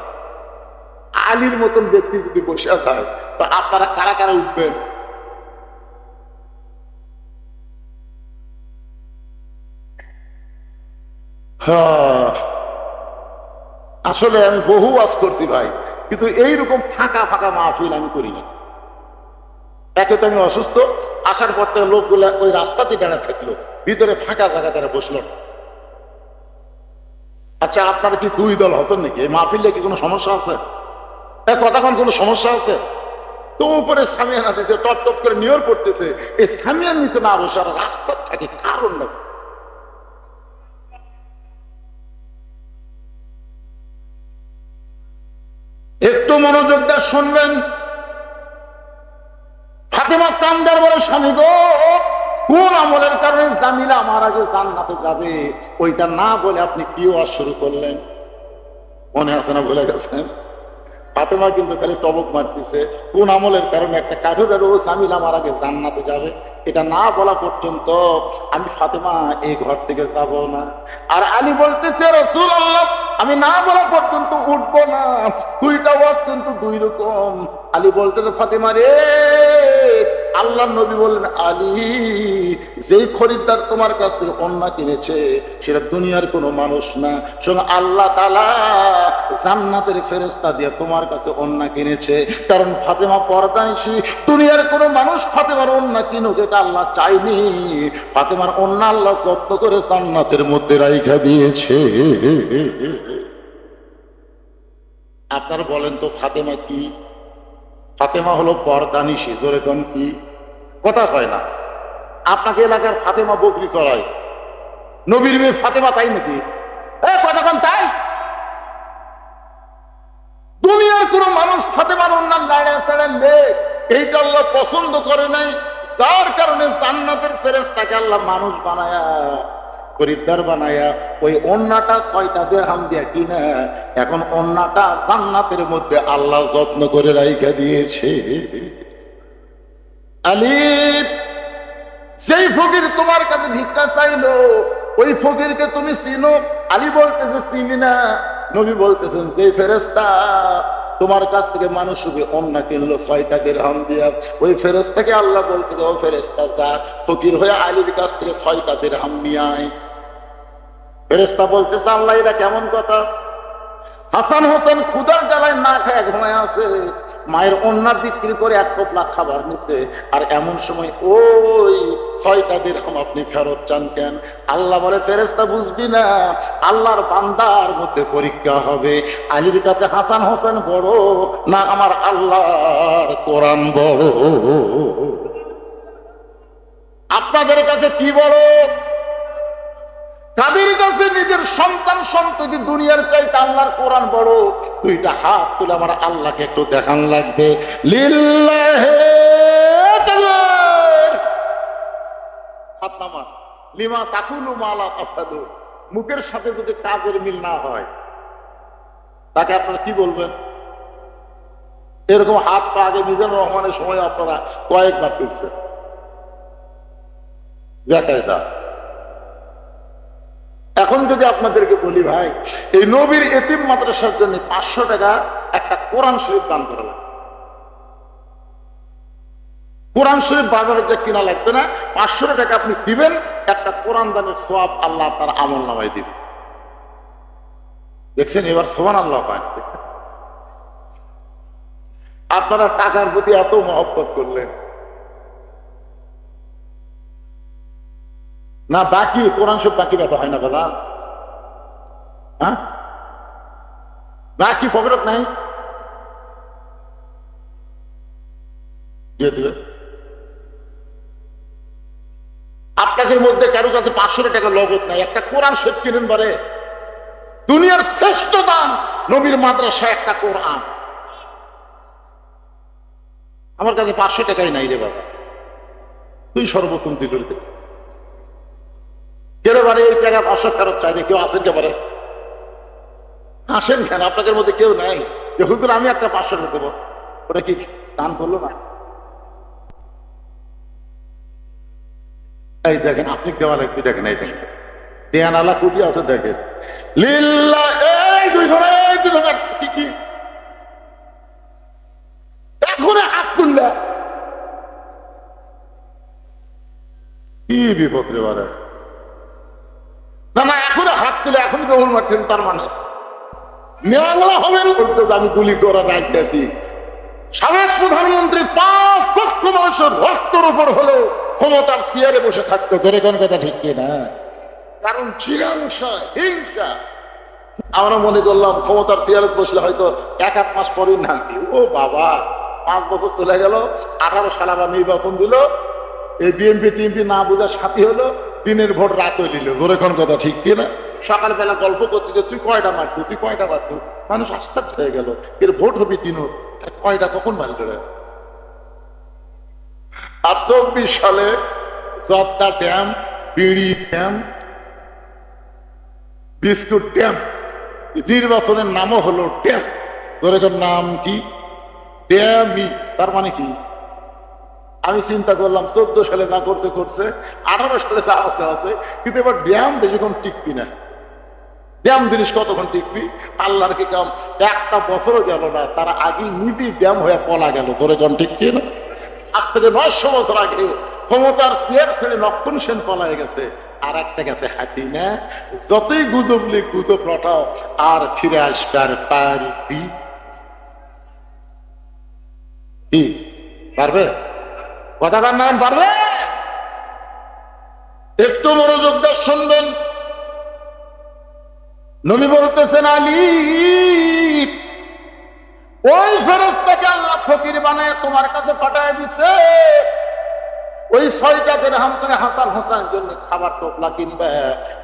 Speaker 1: আলীর মতন ব্যক্তি যদি বসে থাকে, তো আপনারা কারা কারা উঠবেন? আসলে আমি বহু ওয়াজ করছি ভাই, কিন্তু এইরকম ফাঁকা ফাঁকা মাহফিল আমি করি না। একে তো আমি অসুস্থ, আসার পর থেকে লোকগুলা ওই রাস্তাতে দাঁড়া থাকলো, ভিতরে ফাঁকা ফাঁকা তারা বসলো। আচ্ছা, আপনারা কি দুই দল হচ্ছেন নাকি? এই মাহফিলে কি কোনো সমস্যা আছে? কতক্ষণ কোনো সমস্যা আছে? তো উপরে সামিয়ানা দিছে, টপ টপ করে নিয়র পড়তেছে, এই সামিয়ার নিচে না বসে আর রাস্তা থাকে কারণ না। একটু মনোযোগ দিয়ে শুনবেন। ফাতেমা কান্দার বলে স্বামী গো, কোন আমলের কারণে জামিলা আমার আগে জান্নাতে যাবে, ওইটা না বলে আপনি কি ওয়াজ শুরু করলেন? মনে আছে না, ভুলে গেছেন? ফাতেমা কিন্তু খালি টবক মারতেছে, কোন আমলের কারণে একটা কাঠুরেরও জামিল আমার আগে জান্নাতে যাবে, এটা না বলা পর্যন্ত আমি ফাতেমা এই ঘর থেকে যাব না। আর আলী বলতেছে রাসূলুল্লাহ আমি না বলা পর্যন্ত উঠবো না। দুইটা ওয়াজ কিন্তু দুই রকম। আলী বলতেছে ফাতেমা রে, আল্লাহর নবী বললেন আলী, যেই খরিদ্দার তোমার কাছ থেকে অন্না কিনেছে সেটা দুনিয়ার কোনো মানুষ না, সঙ্গে আল্লাহ তাআলা জান্নাতের ফেরেশতা দিয়ে তোমার কাছে অন্না কিনেছে। কারণ ফাতেমা পর্দানিশী, দুনিয়ার কোনো মানুষ ফাতেমার অন্না কিনুক এটা আল্লাহ চাইনি। ফাতেমার অন্না আল্লাহ যত্ন করে জান্নাতের মধ্যে রাইখা দিয়েছে। আপনারা বলেন তো ফাতেমা কি? ফাতেমা হলো পর্দানিশী। জোরে কোন কি? কথা কয় না। আপনাকে এলাকার ফাতেমা বকরি চড়ায়, নবীর মেয়ে ফাতেমা তাই নাকি? কতক্ষণ তাই? দুনিয়ার কোন মানুষ ফাতেমার অন্যান্য লাইনে ছাড়া লেখ এইটা আল্লাহ পছন্দ করে নাই, যার কারণে জান্নাতের ফেরেশতাকে আল্লাহ মানুষ বানায়া, খরিদ্দার বানায়া ওই অন্যটা 6টা দিরহাম দিয়া কিনা এখন অন্যটা জান্নাতের মধ্যে আল্লাহ যত্ন করে রাইখা দিয়েছে। আলী, যেই ফকির তোমার কাছে ভিক্ষা চাইলো ওই ফকিরকে তুমি চিনো? আলী বলতেছে চিনি না। নবী বলতেছেন যে ফেরেশতা তোমার কাছ থেকে মানুষ অন্য কিনলো 6টা দিরহাম দিয়া, ওই ফেরেশতাকে আল্লাহ বলতেছে ও ফেরেশতা যা ফকির হয়ে আলীর কাছ থেকে 6টা দিরহাম নিয়ে আয়। ফেরেশতা বলতেছে আল্লাহ এটা কেমন কথা? হাসান হোসেন ক্ষুধার জ্বালায় না খেয়ে ঘুমায় আছে, মায়ের অন্না বিক্রি করে 1 পোটলা খাবার নিতে, আর এমন সময় ওই 6টা দিরহাম আপনি ফেরত চান কেন? আল্লাহ বলে ফেরেশতা বুঝবি না, আল্লাহর বান্দার মধ্যে পরীক্ষা হবে, আলীর কাছে হাসান হোসেন বড় না আমার আল্লাহর কোরআন বড়? আপনাদের কাছে কি বড়? কাদের কাছে নিজের সন্তান সন্ততি দুনিয়ার চাইতে আল্লাহর কোরআন বড়? দুইটা হাত তুলে আমার আল্লাহকে একটু দেখান লাগবে। লিল্লাহি হাত নামা, লিমা তাকুলু মা লা তাফআলু, মুখের সাথে যদি কাজের মিল না হয় তাকে আপনারা কি বলবেন? এরকম হাত পা আগে মিজানুর রহমানের সময় আপনারা কয়েকবার তুলছেন। বেকায়দা। এখন যদি আপনাদেরকে বলি ভাই, এই নবীর এতিম মাদ্রাসার জন্য 500 টাকা একটা কোরআন শরীফ দান করা লাগবে। কোরআন শরীফ বাজারে যে কিনা লাগবে না, 500 টাকা আপনি দিবেন, একটা কোরআন দানের সওয়াব আল্লাহ আপনার আমল নামায় দিবে। দেখছেন এবার সুবহানাল্লাহ পায়। আপনারা টাকার প্রতি এত মহব্বত করলেন না, বাকি কোরআন শরীফ বাকি ব্যথা হয় না দাদা? হ্যাঁ, না কি পকেট নাই দিয়ে দিবে। আপনাদের মধ্যে কারো কাছে 500 টাকা নগদ নাই, একটা কোরআন শরীফ কিনেন পারে? দুনিয়ার শ্রেষ্ঠ দান নবীর মাদ্রাসায় একটা কোরআন। আমার কাছে 500 টাকাই নাই রে বাবা, তুই সর্বোত্তম দিল কেন পারে এই টাকা 500 ফেরত চাইলে? কেউ আসেন কে পারে? আসেন কেন? আপনাদের মধ্যে কেউ নাই যে হুজুর আমি একটা 500 টাকা দেবো, ওটা কি দান করলো না? এই দেখেন আপনি দেওয়া লাগবে, দেখেন এই দেখেন দেয়ান আলা কুটি আছে দেখেন লিল্লাহ, এই দুই ঘরে এই দুই ঘরে কি এখন হাত তুললে কি বিপদ রে বারে? না না এখন হাত তুলে এখন দৌড় মারছেন, তার মানে নেওয়া হবে না। আমি গুলি করা রাখতেছি, সাবেক প্রধানমন্ত্রী 5 লক্ষ মানুষের রক্তের উপর হলো ক্ষমতার চেয়ারে বসে থাকতো, ধরে কোন কথা ঠিক না? কারণ জিজ্ঞাসা হিংসা। আমরা মনে করলাম ক্ষমতার চেয়ারে বসলে হয়তো 1-1 মাস পরেই নাকি, ও বাবা 5 বছর চলে গেল, 18 সাল আবার নির্বাচন দিল, এই বিএনপি টিএমপি না বোঝার সাথী হলো, দিনের ভোট রাত হয়ে দিল, ধরে কোন কথা ঠিক কিনা? সকালবেলা গল্প করতে যে তুই কয়টা মারছিস, তুই কয়টা মারছিস, মানুষ আশ্চর্য হয়ে গেল, এর ভোট হবে দিন কয়টা কখন মারল রে? আর 24 সালে জব্দা ড্যাম, বিড়ি ড্যাম, বিস্কুট ড্যাম, নির্বাচনের নামও হলো ড্যাম, ধরে নাম কি ড্যামি, তার মানে কি? আমি চিন্তা করলাম 14 সালে না করছে করছে, 18 সালে যা আছে আছে, কিন্তু এবার ড্যাম বেশিক্ষণ টিকবি না। ড্যাম জিনিস কতক্ষণ টিকবি? আল্লাহর কি কাম, একটা বছরও গেল না তারা আগেই নিজেই ড্যাম হয়ে পলা গেল, ধরে কোন ঠিক কিনা? আজ থেকে 900 বছর আগে ক্ষমতার চেয়ার ছেড়ে লক্ষণ সেন পলায় গেছে, আর একটা গেছে হাসিনা। যতই গুজব লিখ গুজব রটাও, আর ফিরে আসবার পারবি কি? পারবে? কথাটার নাম পারবে? একটু মনোযোগ দিয়ে শুনবেন। নবী বলতেছেন আলী, ওই ফেরেশতাকে আল্লাহ ফকির বানায় তোমার কাছে পাঠায় দিছে, ওই 6টা দিরহাম তুমি হাসান হোসেনের জন্য খাবার টোপলা কিনবে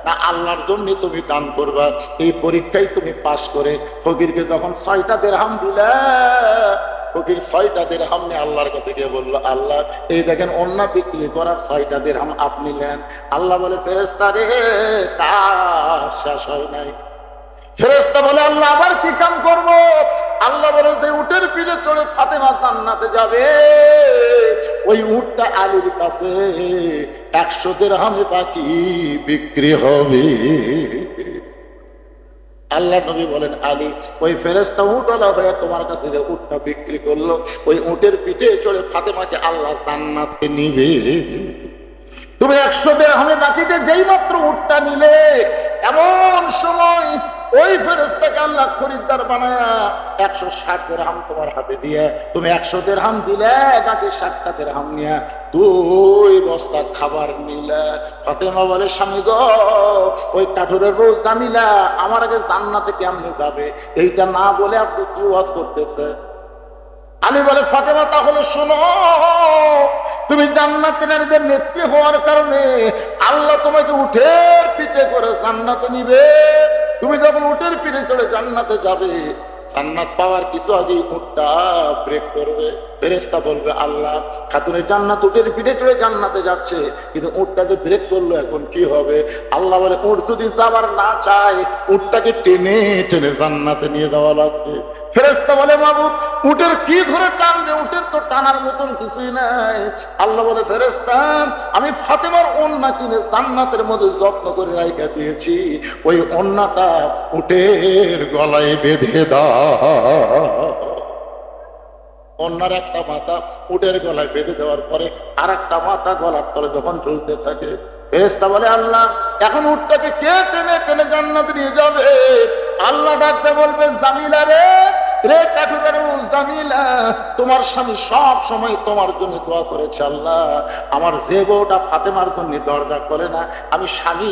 Speaker 1: না আল্লাহর জন্য তুমি দান করবা? এই পরীক্ষায় তুমি পাশ করে ফকিরকে যখন 6টা দিরহাম দিলে, ফকির 6টা দিরহাম নিয়ে আল্লাহর কাছে গিয়ে বললো, আল্লাহ এই দেখেন অন্য বিক্রি করার 6টা দিরহাম আপনি নেন। আল্লাহ বলে, ফেরেশতা রে কাজ শেষ হয় নাই। ফেরেশতা বলে, আল্লাহ আবার কি কাম করব? আল্লাহ বলে, যে উটের পিঠে চড়ে ফাতেমা জান্নাতে যাবে, ওই উটটা আলীর কাছে 100 দিরহামে বাকি বিক্রি হবে। আল্লাহ নবী বলেন, আলী ওই ফেরেশতা উটওয়ালা হয়ে তোমার কাছে যে উটটা বিক্রি করলো, ওই উটের পিঠে চড়ে ফাতেমাকে আল্লাহ জান্নাতে নিবে। তুমি 100 দিরহামে বাকিতে যেই মাত্র উটটা নিলে, এমন সময় ওই ফেরেশতাকে আল্লাহ খরিদ্দার বানায়া 160 দিরহাম তোমার হাতে দিয়ে, তুমি 100 দিরহাম দিলে, বাকি 60টা দিরহাম নিয়ে 2 বস্তা খাবার নিলে। ফাতেমা বলে, স্বামী গো, ওই কাঠুরের বউ জামিলা আমার আগে জান্নাতে কেমনে যাবে? এইটা না বলে আপনি কি ওয়াজ করতেছে? আলী বলে, ফাতেমা তাহলে শোনো, তুমি জান্নাতে নারীদের নেত্রী হওয়ার কারণে আল্লাহ তোমাকে উটের পিঠে করে জান্নাতে নিবে। তুমি যখন উটের পিঠে চড়ে জান্নাতে যাবে, জান্নাত পাওয়ার কিছু আগেই উটটা ব্রেক করবে। ফেরেশতা বলবে, আল্লাহ খাতুনের জান্নাত উটের পিঠে চড়ে জান্নাতে যাচ্ছে, কিন্তু উটটা যে ব্রেক করলো এখন কি হবে? আল্লাহ বলে, উট যদি যাবার না চায়, উটটাকে টেনে টেনে জান্নাতে নিয়ে যাওয়া লাগবে। ফেরেশতা বলে, মাবুদ উটের কি ধরে টানবে? উটের তো টানার মতন কিছুই নাই। আল্লাহ বলে, ফেরেশতা আমি ফাতেমার ওন্না কিনে জান্নাতের মধ্যে যত্ন করে রাইখা দিয়েছি, ওই ওন্নাটা উটের গলায় বেঁধে দাও। ওন্নার একটা মাথা উটের গলায় বেঁধে দেওয়ার পরে আর একটা মাথা গলার তলে যখন চলতে থাকে, ফেরেশতা বলে, আল্লাহ এখন উটটাকে কে টেনে টেনে জান্নাতে নিয়ে যাবে? আল্লাহ ডাকতে বলবে, জামিলা রে রে কাফিরের জামিলা, তোমার স্বামী সব সময় তোমার জন্য দোয়া করেছে, আল্লাহ আমার যে বউটা ফাতেমার জন্য দরজা করে না, আমি স্বামী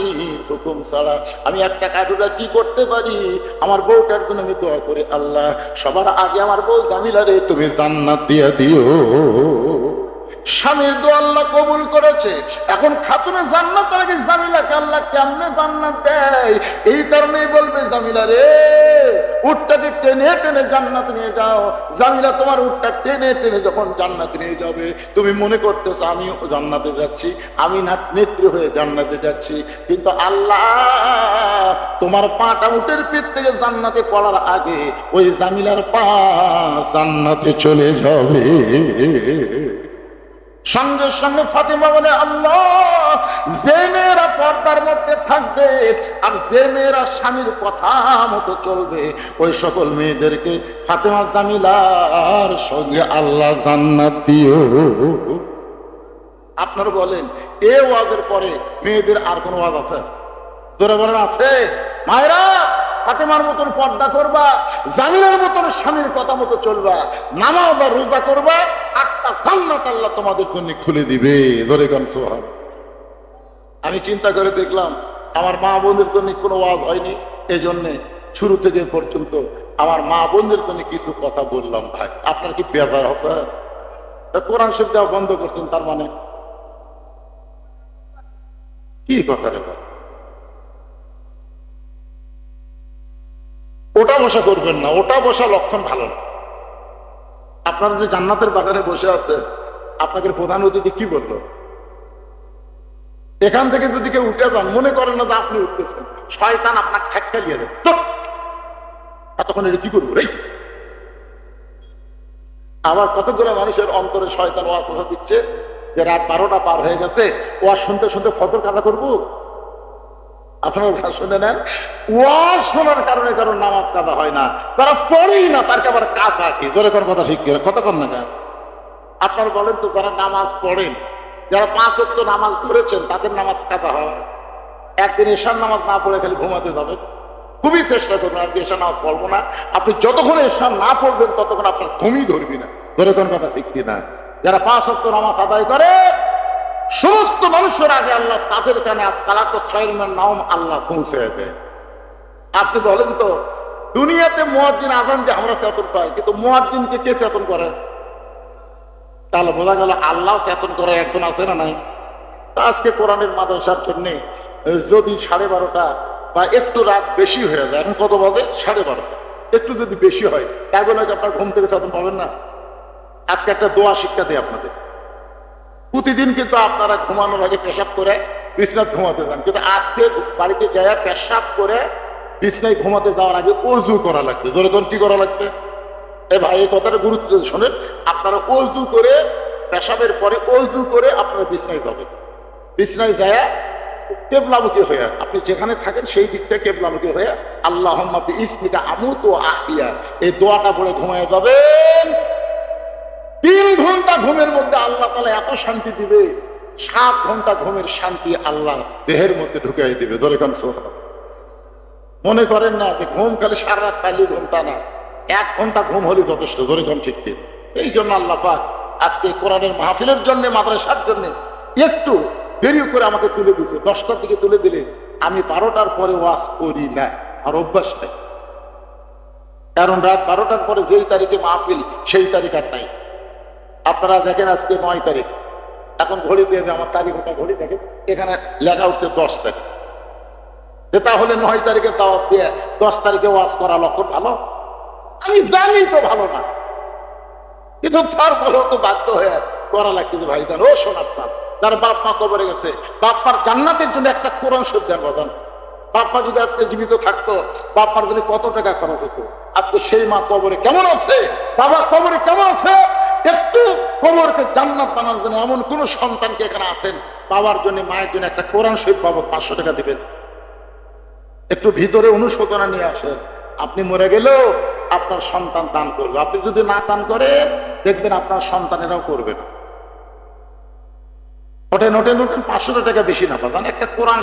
Speaker 1: হুকুম ছাড়া আমি একটা কাঠুরা কি করতে পারি? আমার বউটার জন্য আমি দোয়া করি, আল্লাহ সবার আগে আমার বউ জামিলা রে তুমি জান্নাত দিয়ে দিও। স্বামীর দোয়া আল্লাহ কবুল করেছে। এখন খাতুনের জান্নাত আগে জামিলাকে আল্লাহ কেমনে জান্নাত দেয়? এই কারণেই বলবে, জামিলা রে উটটাকে টেনে টেনে জান্নাত নিয়ে যাও। জামিলা তোমার উটটা টেনে টেনে যখন জান্নাত নিয়ে যাবে, তুমি মনে করতেছো আমি জান্নাতে যাচ্ছি, আমি নেত্রী হয়ে জান্নাতে যাচ্ছি, কিন্তু আল্লাহ তোমার পাটা উটের পিঠ থেকে জান্নাতে পড়ার আগে ওই জামিলার পা জান্নাতে চলে যাবে। সঙ্গে সঙ্গে ফাতেমা বলে, আল্লাহ যে মেয়েরা পর্দার মধ্যে থাকবে আর যে মেয়েরা স্বামীর কথা মতো চলবে, ওই সকল মেয়েদেরকে ফাতেমা জামিলার সঙ্গে আল্লাহ জান্নাত দিও। আপনারা বলেন, এ ওয়াজের পরে মেয়েদের আর কোন ওয়াজ আছে? তোরা বলেন আছে? মায়েরা ফাতেমার মতন পর্দা করবা, জামিলার মতন স্বামীর কথা মতো চলবা, নামাজ বা রোজা করবা, আটটা জান্নাত আল্লাহ তোমাদের জন্য খুলে দিবে। ধরে গান সোহান। আমি চিন্তা করে দেখলাম আমার মা বোনদের জন্য কোনো ওয়াজ হয়নি, এই জন্যে শুরু থেকে পর্যন্ত আমার মা বোনদের জন্য কিছু কথা বললাম। ভাই আপনার কি বেজার আছে? কোরআন শরীফ দেওয়া বন্ধ করছেন, তার মানে কি কথা রে? ওটা বসা করবেন না, ওটা বসা লক্ষণ ভালো না। আপনারা যে জান্নাতের বাগানে বসে আছে, আপনাকে প্রধান অতিথি কি বললো? এখান থেকে যদি কেউ উঠে যান, মনে করেন না যে আপনি উঠতেছেন, শয়তান আপনাকে খেলিয়ে দেবে। এতক্ষণ এটা কি করবো রে? আবার কতগুলো মানুষের অন্তরে শয়তান ওয়াসওয়াসা দিচ্ছে যে রাত 12টা পার হয়ে গেছে, ওয়াজ শুনতে শুনতে ফজর কাজা করবো। আপনারা শুনে নেন, ওয়াজ শোনার কারণে কারণ নামাজ কাজা হয় না, তারা পড়েই না, তার আবার কাজা কি? ধরে কোন কথা ঠিক করে কথা কর না কেন? আপনারা বলেন তো, যারা নামাজ পড়েন, যারা 5 ওয়াক্ত নামাজ পড়েছেন, তাদের নামাজ কাজা হয়? একদিন এশার নামাজ না পড়ে খালি ঘুমাতে যাবেন? খুবই চেষ্টা করবেন আজকে এশার নামাজ পড়বো না। আপনি যতক্ষণ এশার না পড়বেন ততক্ষণ আপনার ঘুমই ধরবি না। ধরে কোন কথা ঠিক কিনা? যারা 5 ওয়াক্ত নামাজ আদায় করে, সমস্ত মানুষের আগে আল্লাহ তাদের কানে আসসালাতু খায়রুম মিনান নাওম আল্লাহ পৌঁছে দেয়। আপনি বলেন তো, দুনিয়াতে মুয়াজ্জিন আযান দিয়ে আমরা চেতন পাই, কিন্তু মুয়াজ্জিনকে কে চেতন করে? তাহলে বোঝা গেল আল্লাহ চেতন করার একজন আছে না নাই? আজকে কোরআনের মাদ্রাসার জন্য যদি 12:30 বা একটু রাত বেশি হয়ে যায়, এখন কত বাজে? 12:30, একটু যদি বেশি হয়, তাই বলে আপনার ঘুম থেকে চেতন পাবেন না? আজকে একটা দোয়া শিক্ষা দেয় আপনাদের। প্রতিদিন কিন্তু আপনারা ঘুমানোর আগে পেশাব করে বিছনায় ঘুমাতে যান, কিন্তু আজকে বাড়িতে যায় পেশাব করে বিছনায় ঘুমাতে যাওয়ার আগে ওযু করা লাগবে। যখন কি করা লাগবে? এ ভাই এই কথাটা গুরুত্ব শোনেন, আপনারা ওযু করে, পেশাবের পরে ওযু করে আপনারা বিছনায় যাবেন। বিছনায় যায় কেবলামুখী হয়ে, আপনি যেখানে থাকেন সেই দিক থেকে কেবলামুখী হয়ে আল্লাহুম্মা বিইসমিকা আমুতু ওয়া আহইয়া, এই দোয়াটা পড়ে ঘুমায় যাবেন। 3 ঘন্টা ঘুমের মধ্যে আল্লাহ তাআলা এত শান্তি দিবে, 7 ঘন্টা ঘুমের শান্তি আল্লাহ দেহের মধ্যে ঢুকাই দিবে। ধরে কোন সুবহানাল্লাহ। মনে করেন না যে ঘুম খালি সারা রাত পাইলে ঘুমটা না, 1 ঘন্টা ঘুম হলে যথেষ্ট। ধরে কোন ঠিক ঠিক। এই জন্য আল্লাহ পাক আজকে কোরআনের মাহফিলের জন্য, মাদ্রাসার জন্য একটু দেরি করে আমাকে তুলে দিয়েছে। 10টার দিকে তুলে দিলে আমি 12টার পরে ওয়াজ করি না, আর অভ্যাস নেই। কারণ রাত 12টার পরে যেই তারিখে মাহফিল সেই তারিখ আর নাই। আপনারা দেখেন আজকে 9 তারিখ, এখন ঘড়ি দিয়ে আমার তারিখ ওটা ঘড়ি দেখেন, এখানে লেখা উঠছে 10 তারিখ। তাহলে 9 তারিখে দাওয়াত দিয়ে 10 তারিখে ওয়াজ করা লক্ষণ ভালো? আমি জানি তো ভালো না, কিন্তু তারপরেও তো বাধ্য হয়ে করা লাগতেছে। ভাই জান, ও শোন, আপনার যার বাপ মা কবরে গেছে, বাপ্পার জান্নাতের জন্য একটা কোরআন শরীফ দেন বাদান। বাপ্পা যদি আজকে জীবিত থাকতো, বাপ্পার জন্য কত টাকা খরচ হতো। আজকে সেই মা কবরে কেমন আছে, বাবা কবরে কেমন আছে, একটু কবরকে জান্নাত বানানোর জন্য এমন কোন সন্তানকে এখানে আছেন, বাবার জন্য মায়ের জন্য একটা কোরআন শরীফ বাবদ 500 টাকা দিবেন? একটু ভিতরে অনুশোচনা নিয়ে আসেন। আপনি মরে গেলেও আপনার সন্তান দান করবে, আপনি যদি না দান করেন দেখবেন আপনার সন্তানেরাও করবে না। ওঠেন 500 টাকা বেশি না পাবেন, একটা কোরআন